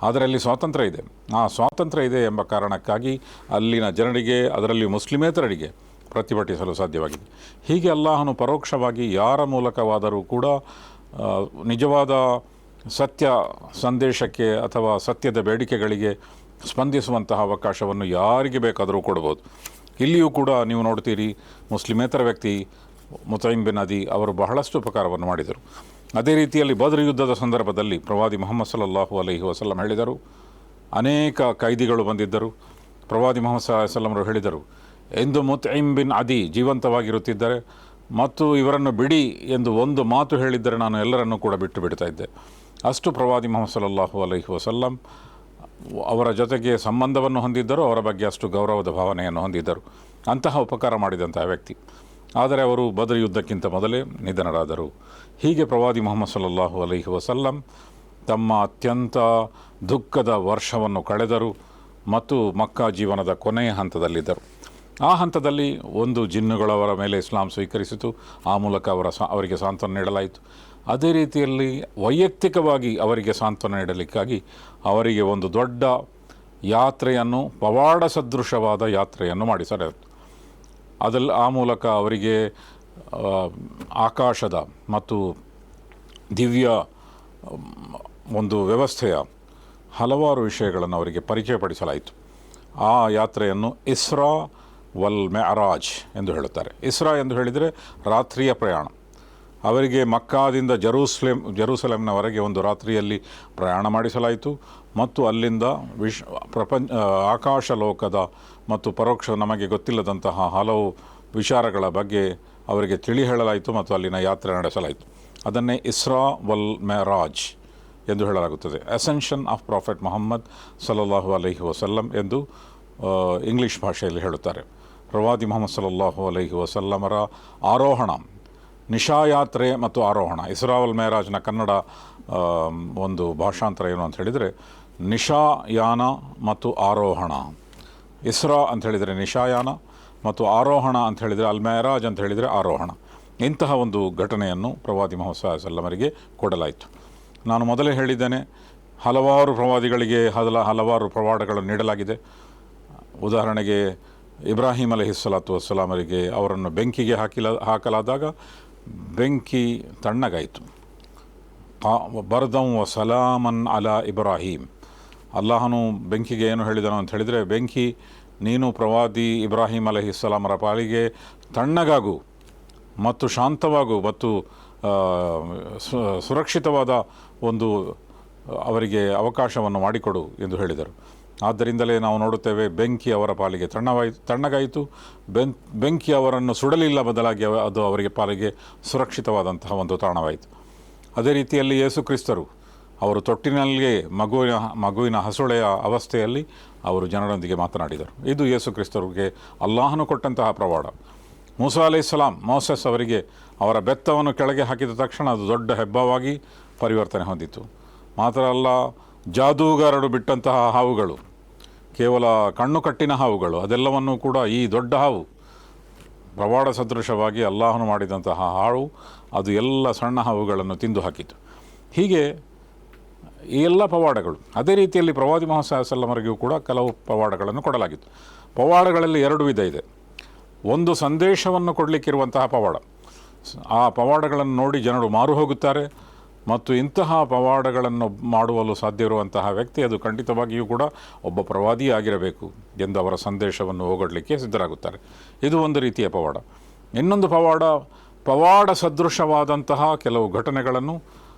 ಆದರೆ ಅಲ್ಲಿ ಸ್ವಾತಂತ್ರ್ಯ ಇದೆ. ಆ ಸ್ವಾತಂತ್ರ್ಯ ಇದೆ ಎಂಬ ಕಾರಣಕ್ಕಾಗಿ ಅಲ್ಲಿನ ಜನರಿಗೆ, ಅದರಲ್ಲಿ ಮುಸ್ಲಿಮೇತರರಿಗೆ ಪ್ರತಿಭಟಿಸಲು ಸಾಧ್ಯವಾಗಿದೆ. ಹೀಗೆ ಅಲ್ಲಾಹನು ಪರೋಕ್ಷವಾಗಿ ಯಾರ ಮೂಲಕವಾದರೂ ಕೂಡ ನಿಜವಾದ ಸತ್ಯ ಸಂದೇಶಕ್ಕೆ ಅಥವಾ ಸತ್ಯದ ಬೇಡಿಕೆಗಳಿಗೆ ಸ್ಪಂದಿಸುವಂತಹ ಅವಕಾಶವನ್ನು ಯಾರಿಗೆ ಬೇಕಾದರೂ ಕೊಡ್ಬೋದು. ಇಲ್ಲಿಯೂ ಕೂಡ ನೀವು ನೋಡ್ತೀರಿ, ಮುಸ್ಲಿಮೇತರ ವ್ಯಕ್ತಿ ಮುತೈಮ್ ಬಿನ್ ಅದಿ ಅವರು ಬಹಳಷ್ಟು ಉಪಕಾರವನ್ನು ಮಾಡಿದರು. ಅದೇ ರೀತಿಯಲ್ಲಿ ಬದ್ರ್ ಯುದ್ಧದ ಸಂದರ್ಭದಲ್ಲಿ ಪ್ರವಾದಿ ಮೊಹಮ್ಮದ್ ಸಲ್ಲಲ್ಲಾಹು ಅಲೈಹಿ ವಸಲ್ಲಂ ಹೇಳಿದರು, ಅನೇಕ ಕೈದಿಗಳು ಬಂದಿದ್ದರು. ಪ್ರವಾದಿ ಮೊಹಮ್ಮದ್ ಸಲ್ಲಲ್ಲಾಹು ಅಲೈಹಿ ವಸಲ್ಲಂ ಹೇಳಿದರು, ಎಂದು ಮುತೈಮ್ ಬಿನ್ ಅದಿ ಜೀವಂತವಾಗಿರುತ್ತಿದ್ದರೆ ಮತ್ತು ಇವರನ್ನು ಬಿಡಿ ಎಂದು ಒಂದು ಮಾತು ಹೇಳಿದ್ದರೆ ನಾನು ಎಲ್ಲರನ್ನೂ ಕೂಡ ಬಿಟ್ಟು ಬಿಡ್ತಾ ಇದ್ದೆ. ಅಷ್ಟು ಪ್ರವಾದಿ ಮೊಹಮ್ಮದ್ ಸಲ್ಲಲ್ಲಾಹು ಅಲೈಹಿ ವಸಲ್ಲಂ ಅವರ ಜೊತೆಗೆ ಸಂಬಂಧವನ್ನು ಹೊಂದಿದ್ದರು, ಅವರ ಬಗ್ಗೆ ಅಷ್ಟು ಗೌರವದ ಭಾವನೆಯನ್ನು ಹೊಂದಿದ್ದರು. ಅಂತಹ ಉಪಕಾರ ಮಾಡಿದಂತಹ ವ್ಯಕ್ತಿ. ಆದರೆ ಅವರು ಬದ್ರ್ ಯುದ್ಧಕ್ಕಿಂತ ಮೊದಲೇ ನಿಧನರಾದರು. ಹೀಗೆ ಪ್ರವಾದಿ ಮೊಹಮ್ಮದ್ ಸಲ್ಲಲ್ಲಾಹು ಅಲೈಹಿ ವಸಲ್ಲಂ ತಮ್ಮ ಅತ್ಯಂತ ದುಃಖದ ವರ್ಷವನ್ನು ಕಳೆದರು ಮತ್ತು ಮಕ್ಕಾ ಜೀವನದ ಕೊನೆಯ ಹಂತದಲ್ಲಿದ್ದರು. ಆ ಹಂತದಲ್ಲಿ ಒಂದು ಜಿನ್ನುಗಳವರ ಮೇಲೆ ಇಸ್ಲಾಂ ಸ್ವೀಕರಿಸಿತು. ಆ ಮೂಲಕ ಅವರಿಗೆ ಸಾಂತ್ವನ ನೀಡಲಾಯಿತು. ಅದೇ ರೀತಿಯಲ್ಲಿ ವೈಯಕ್ತಿಕವಾಗಿ ಅವರಿಗೆ ಸಾಂತ್ವನ ನೀಡಲಿಕ್ಕಾಗಿ ಅವರಿಗೆ ಒಂದು ದೊಡ್ಡ ಯಾತ್ರೆಯನ್ನು, ಪವಾಡ ಸದೃಶವಾದ ಯಾತ್ರೆಯನ್ನು ಮಾಡಿಸಲಾಯಿತು. ಆ ಮೂಲಕ ಅವರಿಗೆ ಆಕಾಶದ ಮತ್ತು ದಿವ್ಯ ಒಂದು ವ್ಯವಸ್ಥೆಯ ಹಲವಾರು ವಿಷಯಗಳನ್ನು ಅವರಿಗೆ ಪರಿಚಯಪಡಿಸಲಾಯಿತು. ಆ ಯಾತ್ರೆಯನ್ನು ಇಸ್ರಾ ವಲ್ ಮೆಅರಾಜ್ ಎಂದು ಹೇಳುತ್ತಾರೆ. ಇಸ್ರಾ ಎಂದು ಹೇಳಿದರೆ ರಾತ್ರಿಯ ಪ್ರಯಾಣ. ಅವರಿಗೆ ಮಕ್ಕಾದಿಂದ ಜೆರೂಸಲೇಮ್ನವರೆಗೆ ಒಂದು ರಾತ್ರಿಯಲ್ಲಿ ಪ್ರಯಾಣ ಮಾಡಿಸಲಾಯಿತು ಮತ್ತು ಅಲ್ಲಿಂದ ಆಕಾಶ ಲೋಕದ ಮತ್ತು ಪರೋಕ್ಷ ನಮಗೆ ಗೊತ್ತಿಲ್ಲದಂತಹ ಹಲವು ವಿಚಾರಗಳ ಬಗ್ಗೆ ಅವರಿಗೆ ತಿಳಿ ಹೇಳಲಾಯಿತು ಮತ್ತು ಅಲ್ಲಿನ ಯಾತ್ರೆ ನಡೆಸಲಾಯಿತು. ಅದನ್ನೇ ಇಸ್ರಾ ವಲ್ ಮೆರಾಜ್ ಎಂದು ಹೇಳಲಾಗುತ್ತದೆ. ಅಸೆನ್ಷನ್ ಆಫ್ ಪ್ರಾಫೆಟ್ ಮೊಹಮ್ಮದ್ ಸಲ್ಲಲ್ಲಾಹು ಅಲೈಹಿ ವಸಲ್ಲಂ ಎಂದು ಇಂಗ್ಲೀಷ್ ಭಾಷೆಯಲ್ಲಿ ಹೇಳುತ್ತಾರೆ. ಪ್ರವಾದಿ ಮೊಹಮ್ಮದ್ ಸಲ್ಲಲ್ಲಾಹು ಅಲೈಹಿ ವಸಲ್ಲಮರ ಆರೋಹಣ, ನಿಶಾಯಾತ್ರೆ ಮತ್ತು ಆರೋಹಣ. ಇಸ್ರಾ ವಲ್ ಮೆರಾಜ್ನ ಕನ್ನಡ ಒಂದು ಭಾಷಾಂತರ ಏನು ಅಂತ ಹೇಳಿದರೆ ನಿಶಾಯಾನ ಮತ್ತು ಆರೋಹಣ. ಇಸ್ರಾ ಅಂತ ಹೇಳಿದರೆ ನಿಶಾಯಾನ ಮತ್ತು ಆರೋಹಣ ಅಂತ ಹೇಳಿದರೆ ಅಲ್ ಮೆರಾಜ್ ಅಂತ ಹೇಳಿದರೆ ಆರೋಹಣ. ಇಂತಹ ಒಂದು ಘಟನೆಯನ್ನು ಪ್ರವಾದಿ ಮೊಹಮ್ಮದ್ ಸಲ್ಲಲ್ಲಾಹು ಅಲೈಹಿ ವಸಲ್ಲಮರಿಗೆ ಕೊಡಲಾಯಿತು. ನಾನು ಮೊದಲೇ ಹೇಳಿದ್ದೇನೆ, ಹಲವಾರು ಪ್ರವಾದಿಗಳಿಗೆ ಹಲವಾರು ಪವಾಡಗಳನ್ನು ನೀಡಲಾಗಿದೆ. ಉದಾಹರಣೆಗೆ ಇಬ್ರಾಹಿಂ ಅಲೈಹಿಸ್ಸಲಾತು ವಸ್ಸಲಾಮರಿಗೆ ಅವರನ್ನು ಬೆಂಕಿಗೆ ಹಾಕಲಾದಾಗ ಬೆಂಕಿ ತಣ್ಣಗಾಯಿತು. ಬರ್ದಂ ವ ಸಲಾಮನ್ ಅಲಾ ಇಬ್ರಾಹಿಂ. ಅಲ್ಲಾಹನು ಬೆಂಕಿಗೆ ಏನು ಹೇಳಿದನು ಅಂತ ಹೇಳಿದರೆ, ಬೆಂಕಿ ನೀನು ಪ್ರವಾದಿ ಇಬ್ರಾಹಿಂ ಅಲೈಹಿಸ್ಸಲಾಮರ ಪಾಲಿಗೆ ತಣ್ಣಗಾಗು ಮತ್ತು ಶಾಂತವಾಗು ಮತ್ತು ಸುರಕ್ಷಿತವಾದ ಒಂದು ಅವರಿಗೆ ಅವಕಾಶವನ್ನು ಮಾಡಿಕೊಡು ಎಂದು ಹೇಳಿದರು. ಆದ್ದರಿಂದಲೇ ನಾವು ನೋಡುತ್ತೇವೆ, ಬೆಂಕಿ ಅವರ ಪಾಲಿಗೆ ತಣ್ಣಗಾಯಿತು. ಬೆಂಕಿ ಅವರನ್ನು ಸುಡಲಿಲ್ಲ, ಬದಲಾಗಿ ಅದು ಅವರಿಗೆ ಪಾಲಿಗೆ ಸುರಕ್ಷಿತವಾದಂತಹ ಒಂದು ತಾಣವಾಯಿತು. ಅದೇ ರೀತಿಯಲ್ಲಿ ಯೇಸು ಕ್ರಿಸ್ತರು ಅವರು ತೊಟ್ಟಿನಲ್ಲಿಯೇ ಮಗುವಿನ ಹಸುಳೆಯ ಅವಸ್ಥೆಯಲ್ಲಿ ಅವರು ಜನರೊಂದಿಗೆ ಮಾತನಾಡಿದರು. ಇದು ಯೇಸು ಕ್ರಿಸ್ತರಿಗೆ ಅಲ್ಲಾಹನು ಕೊಟ್ಟಂತಹ ಪ್ರವಾಡ. ಮೂಸಾ ಅಲೈಹಿಸ್ಸಲಾಂ ಮೋಸೆಸ್ ಅವರಿಗೆ ಅವರ ಬೆತ್ತವನ್ನು ಕೆಳಗೆ ಹಾಕಿದ ತಕ್ಷಣ ಅದು ದೊಡ್ಡ ಹೆಬ್ಬವಾಗಿ ಪರಿವರ್ತನೆ ಹೊಂದಿತು. ಮಾತ್ರ ಅಲ್ಲ, ಜಾದೂಗಾರರು ಬಿಟ್ಟಂತಹ ಹಾವುಗಳು, ಕೇವಲ ಕಣ್ಣು ಕಟ್ಟಿನ ಹಾವುಗಳು, ಅದೆಲ್ಲವನ್ನೂ ಕೂಡ ಈ ದೊಡ್ಡ ಹಾವು ಪ್ರವಾಡ ಸದೃಶವಾಗಿ ಅಲ್ಲಾಹನು ಮಾಡಿದಂತಹ ಹಾವು ಅದು ಎಲ್ಲ ಸಣ್ಣ ಹಾವುಗಳನ್ನು ತಿಂದು ಹಾಕಿತು. ಹೀಗೆ ಈ ಎಲ್ಲ ಪವಾಡಗಳು. ಅದೇ ರೀತಿಯಲ್ಲಿ ಪ್ರವಾದಿ ಮುಹಮ್ಮದ್ ಸಲ್ಲಲ್ಲಾಹು ಅಲೈಹಿ ವಸಲ್ಲಮರಿಗೂ ಕೂಡ ಕೆಲವು ಪವಾಡಗಳನ್ನು ಕೊಡಲಾಗಿತ್ತು. ಪವಾಡಗಳಲ್ಲಿ ಎರಡು ವಿಧ ಇದೆ. ಒಂದು ಸಂದೇಶವನ್ನು ಕೊಡಲಿಕ್ಕಿರುವಂತಹ ಪವಾಡ. ಆ ಪವಾಡಗಳನ್ನು ನೋಡಿ ಜನರು ಮಾರು ಹೋಗುತ್ತಾರೆ ಮತ್ತು ಇಂತಹ ಪವಾಡಗಳನ್ನು ಮಾಡುವಲು ಸಾಧ್ಯವಿರುವಂತಹ ವ್ಯಕ್ತಿ ಅದು ಖಂಡಿತವಾಗಿಯೂ ಕೂಡ ಒಬ್ಬ ಪ್ರವಾದಿಯೇ ಆಗಿರಬೇಕು ಎಂದು ಅವರ ಸಂದೇಶವನ್ನು ಹೋಗಡಲಿಕ್ಕೆ ಸಿದ್ಧರಾಗುತ್ತಾರೆ. ಇದು ಒಂದು ರೀತಿಯ ಪವಾಡ. ಇನ್ನೊಂದು ಪವಾಡ ಸದೃಶವಾದಂತಹ ಕೆಲವು ಘಟನೆಗಳನ್ನು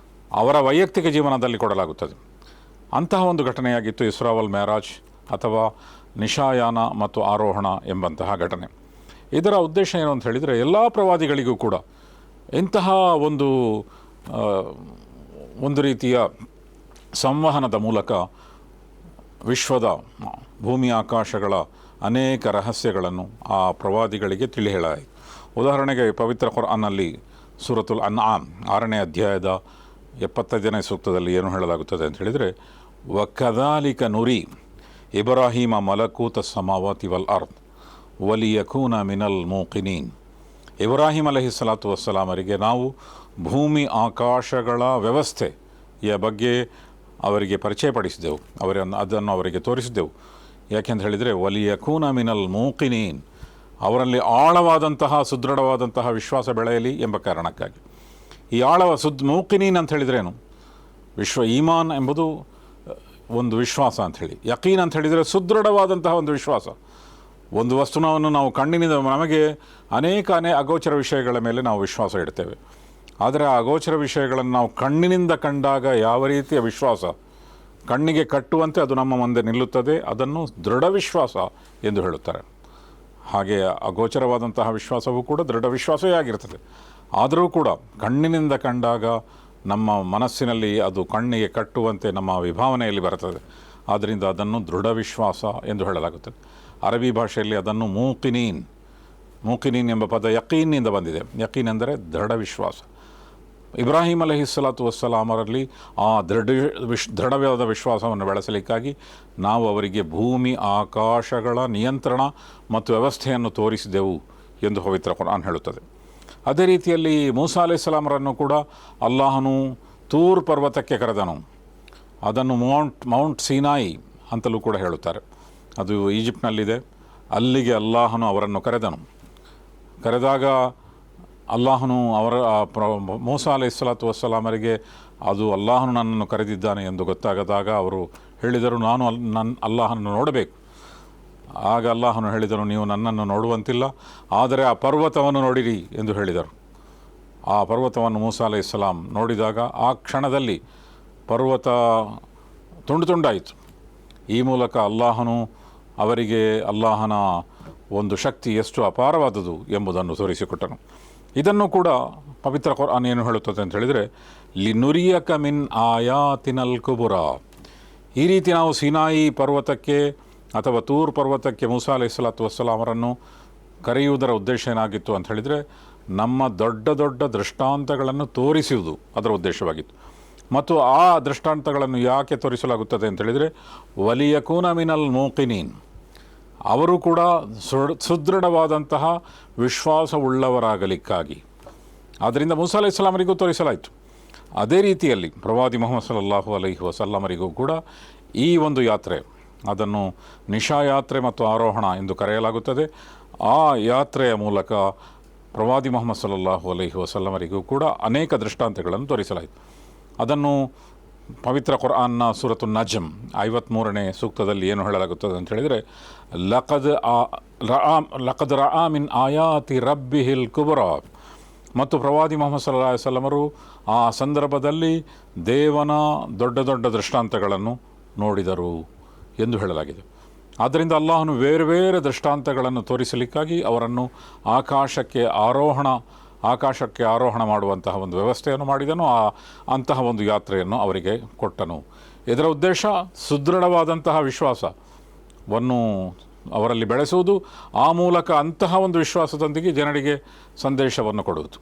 ಅವರ ವೈಯಕ್ತಿಕ ಜೀವನದಲ್ಲಿ ಕೊಡಲಾಗುತ್ತದೆ. ಅಂತಹ ಒಂದು ಘಟನೆಯಾಗಿತ್ತು ಇಸ್ರಾ ವಲ್ ಮೆರಾಜ್ ಅಥವಾ ನಿಶಾಯಾನ ಮತ್ತು ಆರೋಹಣ ಎಂಬಂತಹ ಘಟನೆ. ಇದರ ಉದ್ದೇಶ ಏನು ಅಂತ ಹೇಳಿದರೆ, ಎಲ್ಲ ಪ್ರವಾದಿಗಳಿಗೂ ಕೂಡ ಇಂತಹ ಒಂದು ರೀತಿಯ ಸಂವಹನದ ಮೂಲಕ ವಿಶ್ವದ ಭೂಮಿ ಆಕಾಶಗಳ ಅನೇಕ ರಹಸ್ಯಗಳನ್ನು ಆ ಪ್ರವಾದಿಗಳಿಗೆ ತಿಳಿ ಹೇಳಲಾಯಿತು. ಉದಾಹರಣೆಗೆ ಪವಿತ್ರ ಕುರ್ಆನ್ನಲ್ಲಿ ಸೂರತುಲ್ ಅನ್ಆಮ್ 6ನೇ ಅಧ್ಯಾಯದ 75ನೇ ಸೂಕ್ತದಲ್ಲಿ ಏನು ಹೇಳಲಾಗುತ್ತದೆ ಅಂತ ಹೇಳಿದರೆ, ವಕದಾಲಿಕ ನುರಿ ಇಬ್ರಾಹಿಮ ಮಲಕೂತ ಸಮಾವಾತಿ ವಲ್ ಅರ್ದ್ ವಲಿಯಕೂನ ಮಿನಲ್ ಮೂಕಿನೀನ್. ಇಬ್ರಾಹಿಂ ಅಲೈಹಿಸ್ಸಲಾತು ವಸ್ಸಲಾಮರಿಗೆ ನಾವು ಭೂಮಿ ಆಕಾಶಗಳ ವ್ಯವಸ್ಥೆಯ ಬಗ್ಗೆ ಅವರಿಗೆ ಪರಿಚಯಪಡಿಸಿದೆವು, ಅದನ್ನು ಅವರಿಗೆ ತೋರಿಸಿದೆವು. ಯಾಕೆಂತ ಹೇಳಿದರೆ, ವಲಿಯಕೂನ ಮಿನಲ್ ಮೂಕಿನೀನ್, ಅವರಲ್ಲಿ ಆಳವಾದಂತಹ ಸುದೃಢವಾದಂತಹ ವಿಶ್ವಾಸ ಬೆಳೆಯಲಿ ಎಂಬ ಕಾರಣಕ್ಕಾಗಿ. ಈ ಮೂಕಿನೀನ್ ಅಂತ ಹೇಳಿದ್ರೇನು? ಈಮಾನ್ ಎಂಬುದು ಒಂದು ವಿಶ್ವಾಸ ಅಂಥೇಳಿ, ಯಕೀನ್ ಅಂತ ಹೇಳಿದರೆ ಸುದೃಢವಾದಂತಹ ಒಂದು ವಿಶ್ವಾಸ. ಒಂದು ವಸ್ತುವನ್ನು ನಾವು ಕಣ್ಣಿನಿಂದ, ನಮಗೆ ಅನೇಕ ಅಗೋಚರ ವಿಷಯಗಳ ಮೇಲೆ ನಾವು ವಿಶ್ವಾಸ ಇಡ್ತೇವೆ. ಆದರೆ ಆ ಅಗೋಚರ ವಿಷಯಗಳನ್ನು ನಾವು ಕಣ್ಣಿನಿಂದ ಕಂಡಾಗ ಯಾವ ರೀತಿಯ ವಿಶ್ವಾಸ ಕಣ್ಣಿಗೆ ಕಟ್ಟುವಂತೆ ಅದು ನಮ್ಮ ಮುಂದೆ ನಿಲ್ಲುತ್ತದೆ, ಅದನ್ನು ದೃಢ ವಿಶ್ವಾಸ ಎಂದು ಹೇಳುತ್ತಾರೆ. ಹಾಗೆ ಅಗೋಚರವಾದಂತಹ ವಿಶ್ವಾಸವೂ ಕೂಡ ದೃಢ ವಿಶ್ವಾಸವೇ ಆಗಿರ್ತದೆ. ಆದರೂ ಕೂಡ ಕಣ್ಣಿನಿಂದ ಕಂಡಾಗ ನಮ್ಮ ಮನಸ್ಸಿನಲ್ಲಿ ಅದು ಕಣ್ಣಿಗೆ ಕಟ್ಟುವಂತೆ ನಮ್ಮ ವಿಭಾವನೆಯಲ್ಲಿ ಬರುತ್ತದೆ. ಆದ್ದರಿಂದ ಅದನ್ನು ದೃಢ ವಿಶ್ವಾಸ ಎಂದು ಹೇಳಲಾಗುತ್ತದೆ. ಅರಬಿ ಭಾಷೆಯಲ್ಲಿ ಅದನ್ನು ಮೂಕಿನೀನ್ ಎಂಬ ಪದ ಯಕೀನ್ನಿಂದ ಬಂದಿದೆ. ಯಕೀನ್ ಎಂದರೆ ದೃಢ ವಿಶ್ವಾಸ. ಇಬ್ರಾಹಿಂ ಅಲೈಹಿಸ್ಸಲಾತು ವಸ್ಸಲಾಮರಲ್ಲಿ ಆ ದೃಢವಾದ ವಿಶ್ವಾಸವನ್ನು ಬೆಳೆಸಲಿಕ್ಕಾಗಿ ನಾವು ಅವರಿಗೆ ಭೂಮಿ ಆಕಾಶಗಳ ನಿಯಂತ್ರಣ ಮತ್ತು ವ್ಯವಸ್ಥೆಯನ್ನು ತೋರಿಸಿದೆವು ಎಂದು ಪವಿತ್ರ ಕುರ್ಆನ್ ಹೇಳುತ್ತದೆ. ಅದೇ ರೀತಿಯಲ್ಲಿ ಮೂಸಾ ಅಲೈಹಿಸ್ಸಲಾಮರನ್ನು ಕೂಡ ಅಲ್ಲಾಹನು ತೂರ್ ಪರ್ವತಕ್ಕೆ ಕರೆದನು. ಅದನ್ನು ಮೌಂಟ್ ಸೀನಾಯಿ ಅಂತಲೂ ಕೂಡ ಹೇಳುತ್ತಾರೆ. ಅದು ಈಜಿಪ್ಟ್ನಲ್ಲಿದೆ. ಅಲ್ಲಿಗೆ ಅಲ್ಲಾಹನು ಅವರನ್ನು ಕರೆದಾಗ ಅಲ್ಲಾಹನು ಮೂಸಾ ಅಲೈಹಿಸ್ಸಲಾತು ವಸ್ಸಲಾಮರಿಗೆ ಅದು ಅಲ್ಲಾಹನು ನನ್ನನ್ನು ಕರೆದಿದ್ದಾನೆ ಎಂದು ಗೊತ್ತಾಗದಾಗ ಅವರು ಹೇಳಿದರು, ನಾನು ಅಲ್ಲಾಹನನ್ನು ನೋಡಬೇಕು. ಆಗ ಅಲ್ಲಾಹನು ಹೇಳಿದರು, ನೀವು ನನ್ನನ್ನು ನೋಡುವಂತಿಲ್ಲ, ಆದರೆ ಆ ಪರ್ವತವನ್ನು ನೋಡಿರಿ ಎಂದು ಹೇಳಿದರು. ಆ ಪರ್ವತವನ್ನು ಮೂಸಾ ಅಲೈಹಿಸ್ಸಲಾಂ ನೋಡಿದಾಗ ಆ ಕ್ಷಣದಲ್ಲಿ ಪರ್ವತ ತುಂಡಾಯಿತು. ಈ ಮೂಲಕ ಅಲ್ಲಾಹನು ಅವರಿಗೆ ಅಲ್ಲಾಹನ ಒಂದು ಶಕ್ತಿ ಎಷ್ಟು ಅಪಾರವಾದುದು ಎಂಬುದನ್ನು ತೋರಿಸಿಕೊಟ್ಟನು. ಇದನ್ನು ಕೂಡ ಪವಿತ್ರ ಕುರ್ಆನ್ ಏನು ಹೇಳುತ್ತದೆ ಅಂತ ಹೇಳಿದರೆ, ಲಿನುರಿಯಕ ಮಿನ್ ಆಯಾತಿನಲ್ ಕುಬುರ. ಈ ರೀತಿ ನಾವು ಸೀನಾಯಿ ಪರ್ವತಕ್ಕೆ ಅಥವಾ ತೂರ್ ಪರ್ವತಕ್ಕೆ ಮೂಸಾ ಅಲೈಹಿಸ್ಸಲಾತು ವಸ್ಸಲಾಮರನ್ನು ಕರೆಯುವುದರ ಉದ್ದೇಶ ಏನಾಗಿತ್ತು ಅಂತ ಹೇಳಿದರೆ, ನಮ್ಮ ದೊಡ್ಡ ದೊಡ್ಡ ದೃಷ್ಟಾಂತಗಳನ್ನು ತೋರಿಸುವುದು ಅದರ ಉದ್ದೇಶವಾಗಿತ್ತು. ಮತ್ತು ಆ ದೃಷ್ಟಾಂತಗಳನ್ನು ಯಾಕೆ ತೋರಿಸಲಾಗುತ್ತದೆ ಅಂತ ಹೇಳಿದರೆ, ವಲಿಯಕೂನ ಮಿನಲ್ ಮೂಕಿನೀನ್, ಅವರು ಕೂಡ ಸುದೃಢವಾದಂತಹ ವಿಶ್ವಾಸವುಳ್ಳವರಾಗಲಿಕ್ಕಾಗಿ. ಆದ್ದರಿಂದ ಮೂಸಾ ಅಲೈಹಿಸ್ಸಲಾಮರಿಗೂ ತೋರಿಸಲಾಯಿತು. ಅದೇ ರೀತಿಯಲ್ಲಿ ಪ್ರವಾದಿ ಮುಹಮ್ಮದ್ ಸಲ್ಲಲ್ಲಾಹು ಅಲೈಹಿ ವಸಲ್ಲಮರಿಗೂ ಕೂಡ ಈ ಒಂದು ಯಾತ್ರೆ, ಅದನ್ನು ನಿಶಾ ಯಾತ್ರೆ ಮತ್ತು ಆರೋಹಣ ಎಂದು ಕರೆಯಲಾಗುತ್ತದೆ. ಆ ಯಾತ್ರೆಯ ಮೂಲಕ ಪ್ರವಾದಿ ಮುಹಮ್ಮದ್ ಸಲ್ಲಲ್ಲಾಹು ಅಲೈಹಿ ವಸಲ್ಲಮರಿಗೂ ಕೂಡ ಅನೇಕ ದೃಷ್ಟಾಂತಗಳನ್ನು ತೋರಿಸಲಾಯಿತು. ಅದನ್ನು ಪವಿತ್ರ ಕುರ್ಆನ್ನ ಸೂರತು ನಜ್ಮ್ 53ನೇ ಸೂಕ್ತದಲ್ಲಿ ಏನು ಹೇಳಲಾಗುತ್ತದೆ ಅಂತ ಹೇಳಿದರೆ, ಲಕದ್ ರಆ ಮಿನ್ ಆಯಾತಿ ರಬ್ಬಿಹಿಲ್ ಕುಬ್ರಾ. ಮತ್ತು ಪ್ರವಾದಿ ಮುಹಮ್ಮದ್ ಸಲ್ಲಲ್ಲಾಹು ಅಲೈಹಿ ವಸಲ್ಲಮರು ಆ ಸಂದರ್ಭದಲ್ಲಿ ದೇವನ ದೊಡ್ಡ ದೊಡ್ಡ ದೃಷ್ಟಾಂತಗಳನ್ನು ನೋಡಿದರು ಎಂದು ಹೇಳಲಾಗಿದೆ. ಆದ್ದರಿಂದ ಅಲ್ಲಾಹನು ಬೇರೆ ಬೇರೆ ದೃಷ್ಟಾಂತಗಳನ್ನು ತೋರಿಸಲಿಕ್ಕಾಗಿ ಅವರನ್ನು ಆಕಾಶಕ್ಕೆ ಆರೋಹಣ ಮಾಡುವಂತಹ ಒಂದು ವ್ಯವಸ್ಥೆಯನ್ನು ಮಾಡಿದನು. ಅಂತಹ ಒಂದು ಯಾತ್ರೆಯನ್ನು ಅವರಿಗೆ ಕೊಟ್ಟನು. ಇದರ ಉದ್ದೇಶ ಸುದೃಢವಾದಂತಹ ವಿಶ್ವಾಸವನ್ನು ಅವರಲ್ಲಿ ಬೆಳೆಸುವುದು, ಆ ಮೂಲಕ ಅಂತಹ ಒಂದು ವಿಶ್ವಾಸದೊಂದಿಗೆ ಜನರಿಗೆ ಸಂದೇಶವನ್ನು ಕೊಡುವುದು.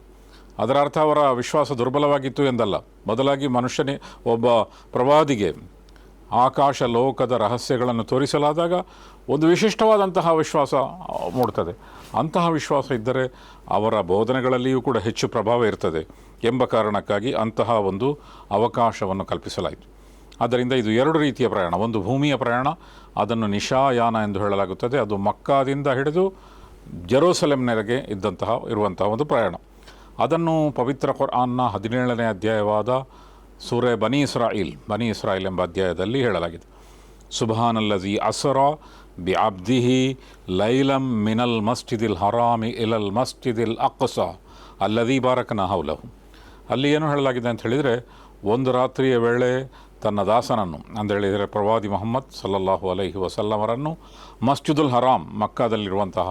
ಅದರ ಅರ್ಥ ಅವರ ವಿಶ್ವಾಸ ದುರ್ಬಲವಾಗಿತ್ತು ಎಂದಲ್ಲ. ಬದಲಾಗಿ ಮನುಷ್ಯನೇ ಒಬ್ಬ ಪ್ರವಾದಿಗೆ ಆಕಾಶ ಲೋಕದ ರಹಸ್ಯಗಳನ್ನು ತೋರಿಸಲಾದಾಗ ಒಂದು ವಿಶಿಷ್ಟವಾದಂತಹ ವಿಶ್ವಾಸ ಮೂಡ್ತದೆ. ಅಂತಹ ವಿಶ್ವಾಸ ಇದ್ದರೆ ಅವರ ಬೋಧನೆಗಳಲ್ಲಿಯೂ ಕೂಡ ಹೆಚ್ಚು ಪ್ರಭಾವ ಇರ್ತದೆ ಎಂಬ ಕಾರಣಕ್ಕಾಗಿ ಅಂತಹ ಒಂದು ಅವಕಾಶವನ್ನು ಕಲ್ಪಿಸಲಾಯಿತು. ಆದ್ದರಿಂದ ಇದು ಎರಡು ರೀತಿಯ ಪ್ರಯಾಣ. ಒಂದು ಭೂಮಿಯ ಪ್ರಯಾಣ, ಅದನ್ನು ನಿಶಾಯಾನ ಎಂದು ಹೇಳಲಾಗುತ್ತದೆ. ಅದು ಮಕ್ಕಾದಿಂದ ಹಿಡಿದು ಜೆರೂಸಲೆಂನೆರೆಗೆ ಇರುವಂತಹ ಒಂದು ಪ್ರಯಾಣ. ಅದನ್ನು ಪವಿತ್ರ ಕುರ್ಆನ್ನ 17ನೇ ಅಧ್ಯಾಯವಾದ ಸೂರೆ ಬನಿ ಇಸ್ರಾಯಿಲ್ ಎಂಬ ಅಧ್ಯಾಯದಲ್ಲಿ ಹೇಳಲಾಗಿದೆ. ಸುಬ್ಹಾನಲ್ಲಜಿ ಅಸ್ರಾ ಬಿ ಅಬ್ದಿಹಿ ಲೈಲಂ ಮಿನಲ್ ಮಸ್ಜಿದಿಲ್ ಹರಾಮಿ ಇಲಲ್ ಮಸ್ಜಿದಿಲ್ ಅಕ್ಸಾ ಅಲ್ಲದಿ ಬಾರಕನ ಹೌಲಹು. ಅಲ್ಲಿ ಏನು ಹೇಳಲಾಗಿದೆ ಅಂತ ಹೇಳಿದರೆ, ಒಂದು ರಾತ್ರಿಯ ವೇಳೆ ತನ್ನ ದಾಸನನ್ನು ಅಂದೇಳಿದರೆ ಪ್ರವಾದಿ ಮೊಹಮ್ಮದ್ ಸಲ್ಲಲ್ಲಾಹು ಅಲೈಹಿ ವಸಲ್ಲಮರನ್ನು ಮಸ್ಜಿದುಲ್ ಹರಾಮ್, ಮಕ್ಕಾದಲ್ಲಿರುವಂತಹ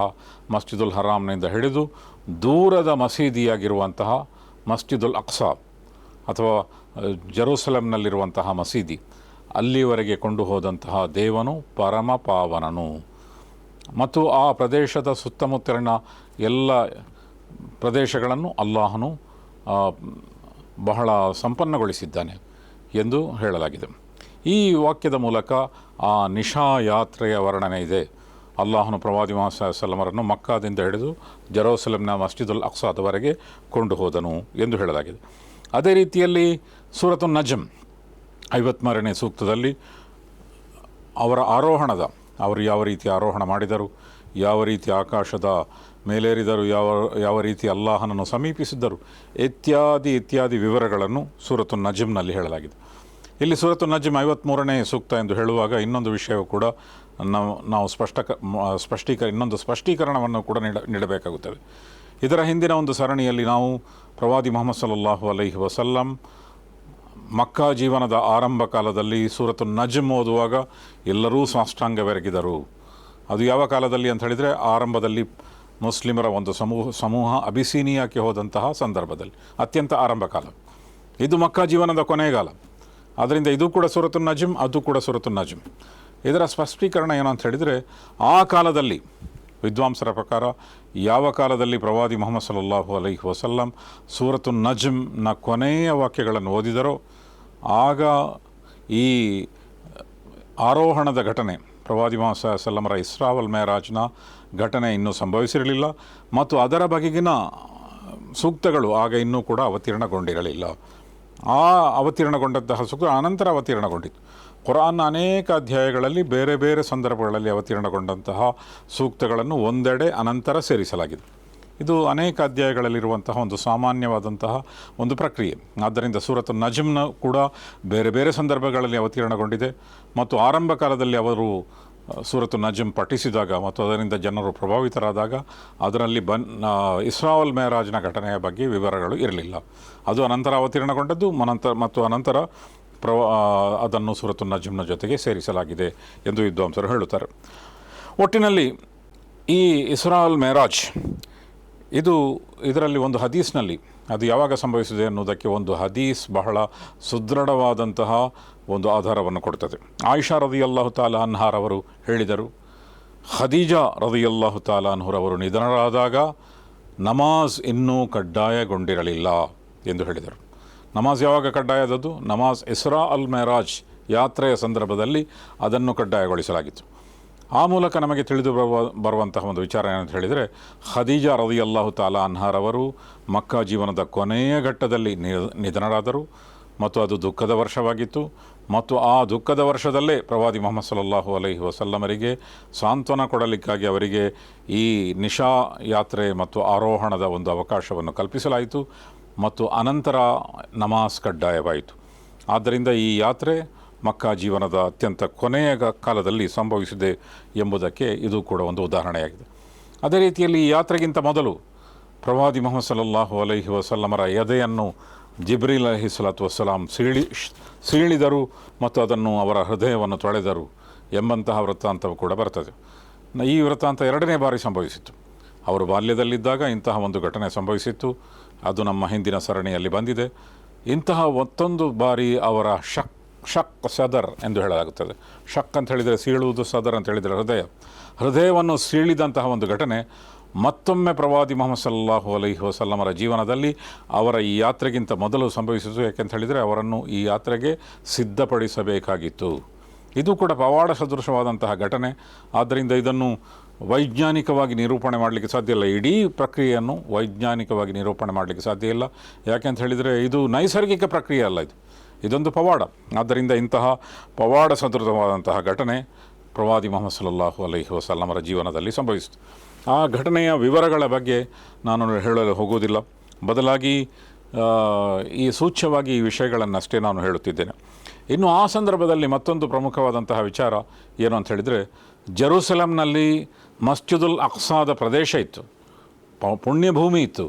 ಮಸ್ಜಿದುಲ್ ಹರಾಮ್ನಿಂದ ಹಿಡಿದು ದೂರದ ಮಸೀದಿಯಾಗಿರುವಂತಹ ಮಸ್ಜಿದುಲ್ ಅಕ್ಸಾ ಅಥವಾ ಜೆರೂಸಲೆಂನಲ್ಲಿರುವಂತಹ ಮಸೀದಿ, ಅಲ್ಲಿವರೆಗೆ ಕೊಂಡು ಹೋದಂತಹ ದೇವನು ಪರಮ ಪಾವನನು. ಮತ್ತು ಆ ಪ್ರದೇಶದ ಸುತ್ತಮುತ್ತಲಿನ ಎಲ್ಲ ಪ್ರದೇಶಗಳನ್ನು ಅಲ್ಲಾಹನು ಬಹಳ ಸಂಪನ್ನಗೊಳಿಸಿದ್ದಾನೆ ಎಂದು ಹೇಳಲಾಗಿದೆ. ಈ ವಾಕ್ಯದ ಮೂಲಕ ಆ ನಿಶಾ ಯಾತ್ರೆಯ ವರ್ಣನೆ ಇದೆ. ಅಲ್ಲಾಹನು ಪ್ರವಾದಿ ಮುಹಮ್ಮದ್ ಸಲ್ಲಲ್ಲಾಹು ಅಲೈಹಿ ವಸಲ್ಲಮರನ್ನು ಮಕ್ಕಾದಿಂದ ಹಿಡಿದು ಜೆರೂಸಲೆಂನ ಮಸ್ಜಿದುಲ್ ಅಕ್ಸಾದವರೆಗೆ ಕೊಂಡು ಹೋದನು ಎಂದು ಹೇಳಲಾಗಿದೆ. ಅದೇ ರೀತಿಯಲ್ಲಿ ಸೂರತು ನಜ್ಮ್ 53ನೇ ಸೂಕ್ತದಲ್ಲಿ ಅವರು ಯಾವ ರೀತಿ ಆರೋಹಣ ಮಾಡಿದರು, ಯಾವ ರೀತಿ ಆಕಾಶದ ಮೇಲೇರಿದರು, ಯಾವ ರೀತಿ ಅಲ್ಲಾಹನನ್ನು ಸಮೀಪಿಸಿದ್ದರು ಇತ್ಯಾದಿ ವಿವರಗಳನ್ನು ಸೂರತು ನಜ್ಮ್ನಲ್ಲಿ ಹೇಳಲಾಗಿದೆ. ಇಲ್ಲಿ ಸೂರತು ನಜ್ಮ್ 53ನೇ ಸೂಕ್ತ ಎಂದು ಹೇಳುವಾಗ ಇನ್ನೊಂದು ವಿಷಯವೂ ಕೂಡ ನಾವು ಇನ್ನೊಂದು ಸ್ಪಷ್ಟೀಕರಣವನ್ನು ಕೂಡ ನೀಡಬೇಕಾಗುತ್ತದೆ. ಇದರ ಹಿಂದಿನ ಒಂದು ಸರಣಿಯಲ್ಲಿ ನಾವು ಪ್ರವಾದಿ ಮುಹಮ್ಮದ್ ಸಲ್ಲಲ್ಲಾಹು ಅಲೈಹಿ ವಸಲ್ಲಂ ಮಕ್ಕಾ ಜೀವನದ ಆರಂಭ ಕಾಲದಲ್ಲಿ ಸೂರತು ನಜ್ಮ್ ಓದುವಾಗ ಎಲ್ಲರೂ ಸಾಷ್ಟಾಂಗವೆರಗಿದರು. ಅದು ಯಾವ ಕಾಲದಲ್ಲಿ ಅಂತ ಹೇಳಿದರೆ, ಆರಂಭದಲ್ಲಿ ಮುಸ್ಲಿಮರ ಒಂದು ಸಮೂಹ ಅಬಿಸೀನಿಯಾಕ್ಕೆ ಹೋದಂತಹ ಸಂದರ್ಭದಲ್ಲಿ, ಅತ್ಯಂತ ಆರಂಭ ಕಾಲ. ಇದು ಮಕ್ಕಾ ಜೀವನದ ಕೊನೆಗಾಲ. ಆದ್ದರಿಂದ ಇದು ಕೂಡ ಸೂರತು ನಜ್ಮ್, ಅದು ಕೂಡ ಸೂರತು ನಜ್ಮ್. ಇದರ ಸ್ಪಷ್ಟೀಕರಣ ಏನು ಅಂತ ಹೇಳಿದರೆ, ಆ ಕಾಲದಲ್ಲಿ ವಿದ್ವಾಂಸರ ಪ್ರಕಾರ ಯಾವ ಕಾಲದಲ್ಲಿ ಪ್ರವಾದಿ ಮುಹಮ್ಮದ್ ಸಲ್ಲಲ್ಲಾಹು ಅಲೈಹಿ ವಸಲ್ಲಂ ಸೂರತು ನಜ್ಮ್ನ ಕೊನೆಯ ವಾಕ್ಯಗಳನ್ನು ಓದಿದರೋ ಆಗ ಈ ಆರೋಹಣದ ಘಟನೆ, ಪ್ರವಾದಿ ಮುಹಮ್ಮದ್ ಸಲ್ಲಲ್ಲಾಹು ಅಲೈಹಿ ವಸಲ್ಲಮರ ಇಸ್ರಾ ವಲ್ ಮೆಹರಾಜ್ನ ಘಟನೆ ಇನ್ನೂ ಸಂಭವಿಸಿರಲಿಲ್ಲ ಮತ್ತು ಅದರ ಬಗೆಗಿನ ಸೂಕ್ತಗಳು ಆಗ ಇನ್ನೂ ಕೂಡ ಅವತೀರ್ಣಗೊಂಡಿರಲಿಲ್ಲ. ಆ ಅವತೀರ್ಣಗೊಂಡಂತಹ ಸೂಕ್ತ ಅನಂತರ ಅವತೀರ್ಣಗೊಂಡಿತ್ತು. ಕುರಾನ್ನ ಅನೇಕ ಅಧ್ಯಾಯಗಳಲ್ಲಿ ಬೇರೆ ಬೇರೆ ಸಂದರ್ಭಗಳಲ್ಲಿ ಅವತೀರ್ಣಗೊಂಡಂತಹ ಸೂಕ್ತಗಳನ್ನು ಒಂದೆಡೆ ಅನಂತರ ಸೇರಿಸಲಾಗಿದೆ. ಇದು ಅನೇಕ ಅಧ್ಯಾಯಗಳಲ್ಲಿರುವಂತಹ ಒಂದು ಸಾಮಾನ್ಯವಾದಂತಹ ಒಂದು ಪ್ರಕ್ರಿಯೆ. ಆದ್ದರಿಂದ ಸೂರತು ನಜ್ಮ್ನ ಕೂಡ ಬೇರೆ ಬೇರೆ ಸಂದರ್ಭಗಳಲ್ಲಿ ಅವತೀರ್ಣಗೊಂಡಿದೆ ಮತ್ತು ಆರಂಭ ಕಾಲದಲ್ಲಿ ಅವರು ಸೂರತು ನಜ್ಮ್ ಪಠಿಸಿದಾಗ ಮತ್ತು ಅದರಿಂದ ಜನರು ಪ್ರಭಾವಿತರಾದಾಗ ಅದರಲ್ಲಿ ಇಸ್ರಾ ವಲ್ ಮೆಹರಾಜ್ನ ಘಟನೆಯ ಬಗ್ಗೆ ವಿವರಗಳು ಇರಲಿಲ್ಲ. ಅದು ಅನಂತರ ಅವತೀರ್ಣಗೊಂಡದ್ದು ಮತ್ತು ಅನಂತರ ಅದನ್ನು ಸೂರತು ನಜ್ಮ್ನ ಜೊತೆಗೆ ಸೇರಿಸಲಾಗಿದೆ ಎಂದು ವಿದ್ವಾಂಸರು ಹೇಳುತ್ತಾರೆ. ಒಟ್ಟಿನಲ್ಲಿ ಈ ಇಸ್ರಾ ವಲ್ ಮೆಹರಾಜ್ ಇದರಲ್ಲಿ ಒಂದು ಹದೀಸ್ನಲ್ಲಿ ಅದು ಯಾವಾಗ ಸಂಭವಿಸಿದೆ ಅನ್ನೋದಕ್ಕೆ ಒಂದು ಹದೀಸ್ ಬಹಳ ಸುದೃಢವಾದಂತಹ ಒಂದು ಆಧಾರವನ್ನು ಕೊಡ್ತದೆ. ಆಯಿಷಾ ರದಿಯಲ್ಲಾಹು ತಾಲಾ ಅನ್ಹಾರವರು ಹೇಳಿದರು, ಖದೀಜಾ ರದಿಯಲ್ಲಾಹು ತಾಲಾ ಅನ್ಹುರವರು ನಿಧನರಾದಾಗ ನಮಾಜ್ ಇನ್ನೂ ಕಡ್ಡಾಯಗೊಂಡಿರಲಿಲ್ಲ ಎಂದು ಹೇಳಿದರು. ನಮಾಜ್ ಯಾವಾಗ ಕಡ್ಡಾಯದದ್ದು? ನಮಾಜ್ ಇಸ್ರಾ ಅಲ್ ಮೆಹರಾಜ್ ಯಾತ್ರೆಯ ಸಂದರ್ಭದಲ್ಲಿ ಅದನ್ನು ಕಡ್ಡಾಯಗೊಳಿಸಲಾಗಿತ್ತು. ಆ ಮೂಲಕ ನಮಗೆ ತಿಳಿದು ಬರುವಂತಹ ಒಂದು ವಿಚಾರ ಏನಂತ ಹೇಳಿದರೆ, ಖದೀಜಾ ರದಿಯಲ್ಲಾಹು ತಾಲಾ ಅನ್ಹಾರವರು ಮಕ್ಕಾ ಜೀವನದ ಕೊನೆಯ ಘಟ್ಟದಲ್ಲಿ ನಿಧನರಾದರು ಮತ್ತು ಅದು ದುಃಖದ ವರ್ಷವಾಗಿತ್ತು. ಮತ್ತು ಆ ದುಃಖದ ವರ್ಷದಲ್ಲೇ ಪ್ರವಾದಿ ಮುಹಮ್ಮದ್ ಸಲ್ಲಲ್ಲಾಹು ಅಲೈಹಿ ವಸಲ್ಲಮರಿಗೆ ಸಾಂತ್ವನ ಕೊಡಲಿಕ್ಕಾಗಿ ಅವರಿಗೆ ಈ ನಿಶಾ ಯಾತ್ರೆ ಮತ್ತು ಆರೋಹಣದ ಒಂದು ಅವಕಾಶವನ್ನು ಕಲ್ಪಿಸಲಾಯಿತು ಮತ್ತು ಅನಂತರ ನಮಾಜ್ ಕಡ್ಡಾಯವಾಯಿತು. ಆದ್ದರಿಂದ ಈ ಯಾತ್ರೆ ಮಕ್ಕಾ ಜೀವನದ ಅತ್ಯಂತ ಕೊನೆಯ ಕಾಲದಲ್ಲಿ ಸಂಭವಿಸಿದೆ ಎಂಬುದಕ್ಕೆ ಇದು ಕೂಡ ಒಂದು ಉದಾಹರಣೆಯಾಗಿದೆ. ಅದೇ ರೀತಿಯಲ್ಲಿ ಈ ಯಾತ್ರೆಗಿಂತ ಮೊದಲು ಪ್ರವಾದಿ ಮುಹಮ್ಮದ್ ಸಲ್ಲಲ್ಲಾಹು ಅಲೈಹಿ ವಸಲ್ಲಮರ ಎದೆಯನ್ನು ಜಿಬ್ರೀಲ್ ಅಲೈಹಿಸ್ಸಲಾತು ವಸ್ಸಲಾಂ ಸೀಳಿದರು ಮತ್ತು ಅದನ್ನು ಅವರ ಹೃದಯವನ್ನು ತೊಳೆದರು ಎಂಬಂತಹ ವೃತ್ತಾಂತವು ಕೂಡ ಬರ್ತದೆ. ಈ ವೃತ್ತಾಂತ 2ನೇ ಬಾರಿ ಸಂಭವಿಸಿತ್ತು. ಅವರು ಬಾಲ್ಯದಲ್ಲಿದ್ದಾಗ ಇಂತಹ ಒಂದು ಘಟನೆ ಸಂಭವಿಸಿತ್ತು. ಅದು ನಮ್ಮ ಹಿಂದಿನ ಸರಣಿಯಲ್ಲಿ ಬಂದಿದೆ. ಇಂತಹ ಮತ್ತೊಂದು ಬಾರಿ ಅವರ ಶಕ್ ಸದರ್ ಎಂದು ಹೇಳಲಾಗುತ್ತದೆ. ಶಕ್ ಅಂತ ಹೇಳಿದರೆ ಸೀಳುವುದು, ಸದರ್ ಅಂತ ಹೇಳಿದರೆ ಹೃದಯವನ್ನು ಸೀಳಿದಂತಹ ಒಂದು ಘಟನೆ ಮತ್ತೊಮ್ಮೆ ಪ್ರವಾದಿ ಮುಹಮ್ಮದ್ ಸಲ್ಲಲ್ಲಾಹು ಅಲೈಹಿ ವಸಲ್ಲಮರ ಜೀವನದಲ್ಲಿ ಅವರ ಈ ಯಾತ್ರೆಗಿಂತ ಮೊದಲು ಸಂಭವಿಸಿತು. ಯಾಕೆಂತ ಹೇಳಿದರೆ ಅವರನ್ನು ಈ ಯಾತ್ರೆಗೆ ಸಿದ್ಧಪಡಿಸಬೇಕಾಗಿತ್ತು. ಇದು ಕೂಡ ಪವಾಡ ಸದೃಶವಾದಂತಹ ಘಟನೆ. ಆದ್ದರಿಂದ ಇದನ್ನು ವೈಜ್ಞಾನಿಕವಾಗಿ ನಿರೂಪಣೆ ಮಾಡಲಿಕ್ಕೆ ಸಾಧ್ಯ ಇಲ್ಲ. ಇಡೀ ಪ್ರಕ್ರಿಯೆಯನ್ನು ವೈಜ್ಞಾನಿಕವಾಗಿ ನಿರೂಪಣೆ ಮಾಡಲಿಕ್ಕೆ ಸಾಧ್ಯ ಇಲ್ಲ. ಯಾಕೆಂತ ಹೇಳಿದರೆ ಇದು ನೈಸರ್ಗಿಕ ಪ್ರಕ್ರಿಯೆ ಅಲ್ಲ, ಇದೊಂದು ಪವಾಡ. ಆದ್ದರಿಂದ ಇಂತಹ ಪವಾಡ ಸದೃಶವಾದಂತಹ ಘಟನೆ ಪ್ರವಾದಿ ಮುಹಮ್ಮದ್ ಸಲ್ಲಲ್ಲಾಹು ಅಲೈಹಿ ವಸಲ್ಲಮರ ಜೀವನದಲ್ಲಿ ಸಂಭವಿಸಿತು. ಆ ಘಟನೆಯ ವಿವರಗಳ ಬಗ್ಗೆ ನಾನು ಹೇಳಲು ಹೋಗುವುದಿಲ್ಲ, ಬದಲಾಗಿ ಈ ಸೂಚ್ಯವಾಗಿ ಈ ವಿಷಯಗಳನ್ನಷ್ಟೇ ನಾನು ಹೇಳುತ್ತಿದ್ದೇನೆ. ಇನ್ನು ಆ ಸಂದರ್ಭದಲ್ಲಿ ಮತ್ತೊಂದು ಪ್ರಮುಖವಾದಂತಹ ವಿಚಾರ ಏನು ಅಂತ ಹೇಳಿದರೆ, ಜೆರೂಸಲಂನಲ್ಲಿ ಮಸ್ಜಿದುಲ್ ಅಕ್ಸಾದ ಪ್ರದೇಶ ಇತ್ತು, ಪುಣ್ಯಭೂಮಿ ಇತ್ತು,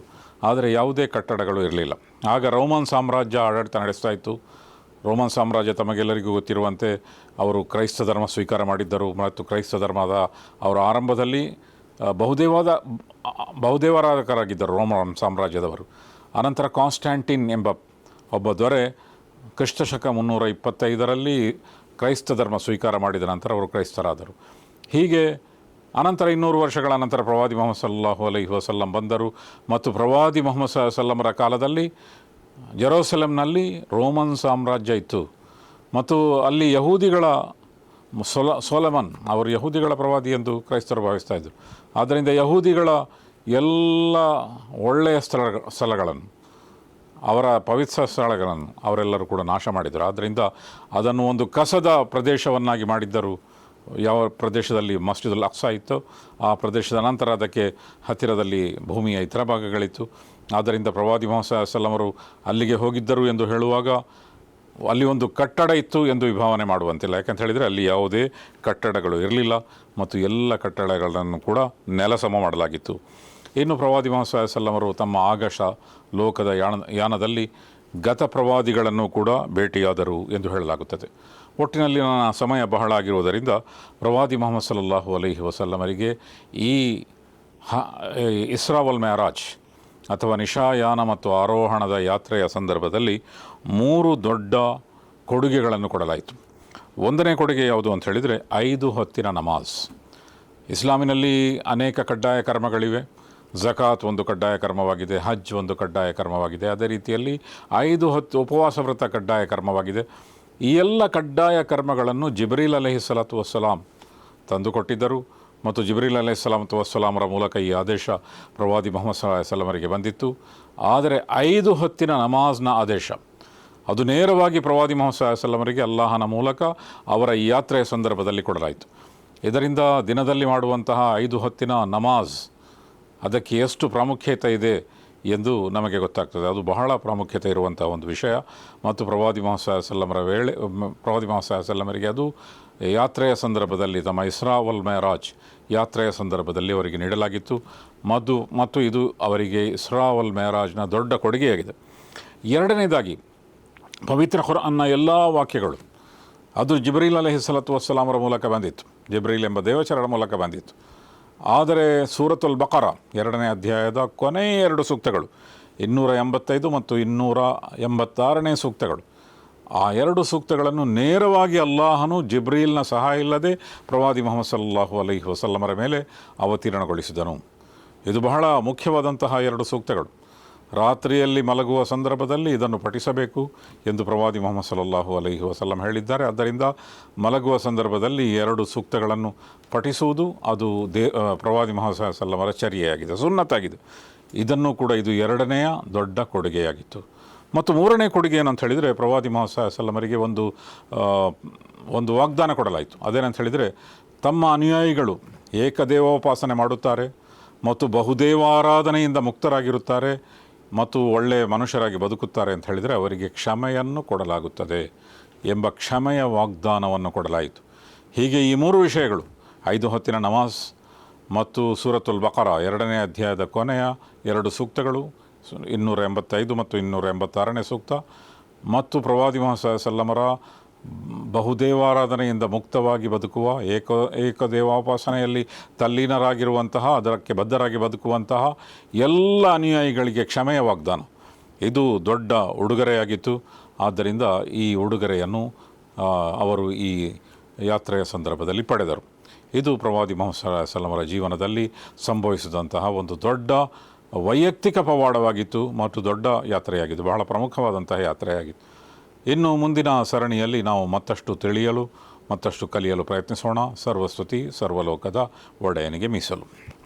ಆದರೆ ಯಾವುದೇ ಕಟ್ಟಡಗಳು ಇರಲಿಲ್ಲ. ಆಗ ರೋಮನ್ ಸಾಮ್ರಾಜ್ಯ ಆಡಳಿತ ನಡೆಸ್ತಾ ಇತ್ತು. ರೋಮನ್ ಸಾಮ್ರಾಜ್ಯ ತಮಗೆಲ್ಲರಿಗೂ ಗೊತ್ತಿರುವಂತೆ ಅವರು ಕ್ರೈಸ್ತ ಧರ್ಮ ಸ್ವೀಕಾರ ಮಾಡಿದ್ದರು ಮತ್ತು ಕ್ರೈಸ್ತ ಧರ್ಮದ ಅವರ ಆರಂಭದಲ್ಲಿ ಬಹುದೇವರಾಧಕರಾಗಿದ್ದರು ರೋಮನ್ ಸಾಮ್ರಾಜ್ಯದವರು. ಅನಂತರ ಕಾನ್ಸ್ಟ್ಯಾಂಟಿನ್ ಎಂಬ ಒಬ್ಬ ದೊರೆ ಕ್ರಿಸ್ತಶಕ 325ರಲ್ಲಿ ಕ್ರೈಸ್ತ ಧರ್ಮ ಸ್ವೀಕಾರ ಮಾಡಿದ ನಂತರ ಅವರು ಕ್ರೈಸ್ತರಾದರು. ಹೀಗೆ ಅನಂತರ 200 ವರ್ಷಗಳ ನಂತರ ಪ್ರವಾದಿ ಮುಹಮ್ಮದ್ ಸಲ್ಲಲ್ಲಾಹು ಅಲೈಹಿ ವಸಲ್ಲಂ ಬಂದರು ಮತ್ತು ಪ್ರವಾದಿ ಮುಹಮ್ಮದ್ ಸಲ್ಲಮರ ಕಾಲದಲ್ಲಿ ಜೆರೂಸಲೆಂನಲ್ಲಿ ರೋಮನ್ ಸಾಮ್ರಾಜ್ಯ ಇತ್ತು ಮತ್ತು ಅಲ್ಲಿ ಯಹೂದಿಗಳ ಸೊಲಮನ್ ಅವರು ಯಹೂದಿಗಳ ಪ್ರವಾದಿ ಎಂದು ಕ್ರೈಸ್ತರು ಭಾವಿಸ್ತಾ ಇದ್ದರು. ಆದ್ದರಿಂದ ಯಹೂದಿಗಳ ಎಲ್ಲ ಒಳ್ಳೆಯ ಸ್ಥಳಗಳನ್ನು, ಅವರ ಪವಿತ್ರ ಸ್ಥಳಗಳನ್ನು ಅವರೆಲ್ಲರೂ ಕೂಡ ನಾಶ ಮಾಡಿದರು. ಆದ್ದರಿಂದ ಅದನ್ನು ಒಂದು ಕಸದ ಪ್ರದೇಶವನ್ನಾಗಿ ಮಾಡಿದ್ದರು. ಯಾವ ಪ್ರದೇಶದಲ್ಲಿ ಮಸ್ಜಿದುಲ್ ಅಕ್ಸಾ ಇತ್ತು ಆ ಪ್ರದೇಶದ ನಂತರ ಅದಕ್ಕೆ ಹತ್ತಿರದಲ್ಲಿ ಭೂಮಿಯ ಇತರ ಭಾಗಗಳಿತ್ತು. ಆದ್ದರಿಂದ ಪ್ರವಾದಿ ಮುಹಮ್ಮದ್ ಸಲ್ಲಮರು ಅಲ್ಲಿಗೆ ಹೋಗಿದ್ದರು ಎಂದು ಹೇಳುವಾಗ ಅಲ್ಲಿ ಒಂದು ಕಟ್ಟಡ ಇತ್ತು ಎಂದು ವಿಭಾವನೆ ಮಾಡುವಂತಿಲ್ಲ. ಯಾಕಂತ ಹೇಳಿದರೆ ಅಲ್ಲಿ ಯಾವುದೇ ಕಟ್ಟಡಗಳು ಇರಲಿಲ್ಲ ಮತ್ತು ಎಲ್ಲ ಕಟ್ಟಡಗಳನ್ನು ಕೂಡ ನೆಲಸಮ ಮಾಡಲಾಗಿತ್ತು. ಇನ್ನು ಪ್ರವಾದಿ ಮುಹಮ್ಮದ್ ಸಲ್ಲಮರು ತಮ್ಮ ಆಗಶ ಲೋಕದ ಯಾನದಲ್ಲಿ ಗತ ಪ್ರವಾದಿಗಳನ್ನು ಕೂಡ ಭೇಟಿಯಾದರು ಎಂದು ಹೇಳಲಾಗುತ್ತದೆ. ಒಟ್ಟಿನಲ್ಲಿ ನನ್ನ ಸಮಯ ಬಹಳ ಆಗಿರುವುದರಿಂದ ಪ್ರವಾದಿ ಮುಹಮ್ಮದ್ ಸಲ್ಲಲ್ಲಾಹು ಅಲೈಹಿ ವಸಲ್ಲಮರಿಗೆ ಈ ಇಸ್ರಾ ವಲ್ ಮೆಅರಾಜ್ ಅಥವಾ ನಿಶಾಯಾನ ಮತ್ತು ಆರೋಹಣದ ಯಾತ್ರೆಯ ಸಂದರ್ಭದಲ್ಲಿ 3 ದೊಡ್ಡ ಕೊಡುಗೆಗಳನ್ನು ಕೊಡಲಾಯಿತು. ಒಂದನೇ ಕೊಡುಗೆ ಯಾವುದು ಅಂತ ಹೇಳಿದರೆ 5 ಹೊತ್ತಿನ ನಮಾಜ್. ಇಸ್ಲಾಮಿನಲ್ಲಿ ಅನೇಕ ಕಡ್ಡಾಯ ಕರ್ಮಗಳಿವೆ. ಝಕಾತ್ ಒಂದು ಕಡ್ಡಾಯ ಕರ್ಮವಾಗಿದೆ, ಹಜ್ ಒಂದು ಕಡ್ಡಾಯ ಕರ್ಮವಾಗಿದೆ. ಅದೇ ರೀತಿಯಲ್ಲಿ 5 ಹೊತ್ತು ಉಪವಾಸ ವ್ರತ ಕಡ್ಡಾಯ ಕರ್ಮವಾಗಿದೆ. ಈ ಎಲ್ಲ ಕಡ್ಡಾಯ ಕರ್ಮಗಳನ್ನು ಜಿಬ್ರೀಲ್ ಅಲೈಹಿಸ್ಸಲಾತು ವಸ್ಸಲಾಂ ತಂದುಕೊಟ್ಟಿದ್ದರು ಮತ್ತು ಜಿಬ್ರೀಲ್ ಅಲೈಹಿಸ್ಸಲಾತು ವಸ್ಸಲಾಮರ ಮೂಲಕ ಈ ಆದೇಶ ಪ್ರವಾದಿ ಮುಹಮ್ಮದ್ ಸಲ್ಲಮರಿಗೆ ಬಂದಿತ್ತು. ಆದರೆ 5 ಹೊತ್ತಿನ ನಮಾಜ್ನ ಆದೇಶ ಅದು ನೇರವಾಗಿ ಪ್ರವಾದಿ ಮುಹಮ್ಮದ್ ಸಲ್ಲಮರಿಗೆ ಅಲ್ಲಾಹನ ಮೂಲಕ ಅವರ ಈ ಯಾತ್ರೆಯ ಸಂದರ್ಭದಲ್ಲಿ ಕೊಡಲಾಯಿತು. ಇದರಿಂದ ದಿನದಲ್ಲಿ ಮಾಡುವಂತಹ 5 ಹೊತ್ತಿನ ನಮಾಜ್ ಅದಕ್ಕೆ ಎಷ್ಟು ಪ್ರಾಮುಖ್ಯತೆ ಇದೆ ಎಂದು ನಮಗೆ ಗೊತ್ತಾಗ್ತದೆ. ಅದು ಬಹಳ ಪ್ರಾಮುಖ್ಯತೆ ಇರುವಂಥ ಒಂದು ವಿಷಯ ಮತ್ತು ಪ್ರವಾದಿ ಮುಹಮ್ಮದ್ ಸಲ್ಲಮರಿಗೆ ಅದು ಯಾತ್ರೆಯ ಸಂದರ್ಭದಲ್ಲಿ ತಮ್ಮ ಇಸ್ರಾ ವಲ್ ಮೆಅರಾಜ್ ಯಾತ್ರೆಯ ಸಂದರ್ಭದಲ್ಲಿ ಅವರಿಗೆ ನೀಡಲಾಗಿತ್ತು. ಮತ್ತು ಇದು ಅವರಿಗೆ ಇಸ್ರಾ ವಲ್ ಮೆಅರಾಜ್ನ ದೊಡ್ಡ ಕೊಡುಗೆಯಾಗಿದೆ. ಎರಡನೇದಾಗಿ ಪವಿತ್ರ ಖುರ್ಆನ್ನ ಎಲ್ಲ ವಾಕ್ಯಗಳು ಅದು ಜಿಬ್ರೀಲ್ ಅಲೈಹಿಸ್ಸಲಾತು ವಸ್ಸಲಾಮರ ಮೂಲಕ ಬಂದಿತ್ತು, ಜಿಬ್ರೀಲ್ ಎಂಬ ದೇವಚರರ ಮೂಲಕ ಬಂದಿತ್ತು. ಆದರೆ ಸೂರತುಲ್ ಬಕರ 2ನೇ ಅಧ್ಯಾಯದ ಕೊನೆಯ 2 ಸೂಕ್ತಗಳು 285 ಮತ್ತು 286ನೇ ಸೂಕ್ತಗಳು, ಆ 2 ಸೂಕ್ತಗಳನ್ನು ನೇರವಾಗಿ ಅಲ್ಲಾಹನು ಜಿಬ್ರೀಲ್ನ ಸಹಾಯ ಇಲ್ಲದೆ ಪ್ರವಾದಿ ಮುಹಮ್ಮದ್ ಸಲ್ಲಲ್ಲಾಹು ಅಲೈಹಿ ವಸಲ್ಲಮರ ಮೇಲೆ ಅವತೀರ್ಣಗೊಳಿಸಿದನು. ಇದು ಬಹಳ ಮುಖ್ಯವಾದಂತಹ 2 ಸೂಕ್ತಗಳು. ರಾತ್ರಿಯಲ್ಲಿ ಮಲಗುವ ಸಂದರ್ಭದಲ್ಲಿ ಇದನ್ನು ಪಠಿಸಬೇಕು ಎಂದು ಪ್ರವಾದಿ ಮುಹಮ್ಮದ್ ಸಲ್ಲಲ್ಲಾಹು ಅಲೈಹಿ ವಸಲ್ಲಂ ಹೇಳಿದ್ದಾರೆ. ಆದ್ದರಿಂದ ಮಲಗುವ ಸಂದರ್ಭದಲ್ಲಿ 2 ಸೂಕ್ತಗಳನ್ನು ಪಠಿಸುವುದು ಅದು ಪ್ರವಾದಿ ಮುಹಮ್ಮದ್ ಸಲ್ಲಮರ ಚರ್ಯೆಯಾಗಿದೆ, ಸುನ್ನತ್ತಾಗಿದೆ. ಇದನ್ನು ಕೂಡ ಇದು 2ನೆಯ ದೊಡ್ಡ ಕೊಡುಗೆಯಾಗಿತ್ತು. ಮತ್ತು 3ನೇ ಕೊಡುಗೆ ಏನಂತ ಹೇಳಿದರೆ ಪ್ರವಾದಿ ಮುಹಮ್ಮದ್ ಸಲ್ಲಮರಿಗೆ ಒಂದು ವಾಗ್ದಾನ ಕೊಡಲಾಯಿತು. ಅದೇನಂತ ಹೇಳಿದರೆ ತಮ್ಮ ಅನುಯಾಯಿಗಳು ಏಕದೇವೋಪಾಸನೆ ಮಾಡುತ್ತಾರೆ ಮತ್ತು ಬಹುದೇವಾರಾಧನೆಯಿಂದ ಮುಕ್ತರಾಗಿರುತ್ತಾರೆ ಮತ್ತು ಒಳ್ಳೆಯ ಮನುಷ್ಯರಾಗಿ ಬದುಕುತ್ತಾರೆ ಅಂತ ಹೇಳಿದರೆ ಅವರಿಗೆ ಕ್ಷಮೆಯನ್ನು ಕೊಡಲಾಗುತ್ತದೆ ಎಂಬ ಕ್ಷಮೆಯ ವಾಗ್ದಾನವನ್ನು ಕೊಡಲಾಯಿತು. ಹೀಗೆ ಈ 3 ವಿಷಯಗಳು 5 ಹೊತ್ತಿನ ನಮಾಜ್ ಮತ್ತು ಸೂರತುಲ್ ಬಕರ 2ನೇ ಅಧ್ಯಾಯದ ಕೊನೆಯ 2 ಸೂಕ್ತಗಳು 285 ಮತ್ತು 286ನೇ ಸೂಕ್ತ ಮತ್ತು ಪ್ರವಾದಿ ಮುಹಮ್ಮದ್ ಸಲ್ಲಮರ ಬಹುದೇವಾರಾಧನೆಯಿಂದ ಮುಕ್ತವಾಗಿ ಬದುಕುವ ಏಕದೇವಾಪಾಸನೆಯಲ್ಲಿ ತಲ್ಲೀನರಾಗಿರುವಂತಹ ಅದಕ್ಕೆ ಬದ್ಧರಾಗಿ ಬದುಕುವಂತಹ ಎಲ್ಲ ಅನುಯಾಯಿಗಳಿಗೆ ಕ್ಷಮೆಯ ವಾಗ್ದಾನ ಇದು ದೊಡ್ಡ ಉಡುಗೊರೆಯಾಗಿತ್ತು. ಆದ್ದರಿಂದ ಈ ಉಡುಗೊರೆಯನ್ನು ಅವರು ಈ ಯಾತ್ರೆಯ ಸಂದರ್ಭದಲ್ಲಿ ಪಡೆದರು. ಇದು ಪ್ರವಾದಿ ಮೊಹಮ್ಮದ್ ಸಲ್ಲಲ್ಲಾಹು ಅಲೈಹಿ ವಸಲ್ಲಮರ ಜೀವನದಲ್ಲಿ ಸಂಭವಿಸಿದಂತಹ ಒಂದು ದೊಡ್ಡ ವೈಯಕ್ತಿಕ ಪವಾಡವಾಗಿತ್ತು ಮತ್ತು ದೊಡ್ಡ ಯಾತ್ರೆಯಾಗಿತ್ತು, ಬಹಳ ಪ್ರಮುಖವಾದಂತಹ ಯಾತ್ರೆಯಾಗಿತ್ತು. ಇನ್ನು ಮುಂದಿನ ಸರಣಿಯಲ್ಲಿ ನಾವು ಮತ್ತಷ್ಟು ತಿಳಿಯಲು ಮತ್ತಷ್ಟು ಕಲಿಯಲು ಪ್ರಯತ್ನಿಸೋಣ. ಸರ್ವಸ್ತುತಿ ಸರ್ವಲೋಕದ ಒಡೆಯನಿಗೆ ಮೀಸಲು.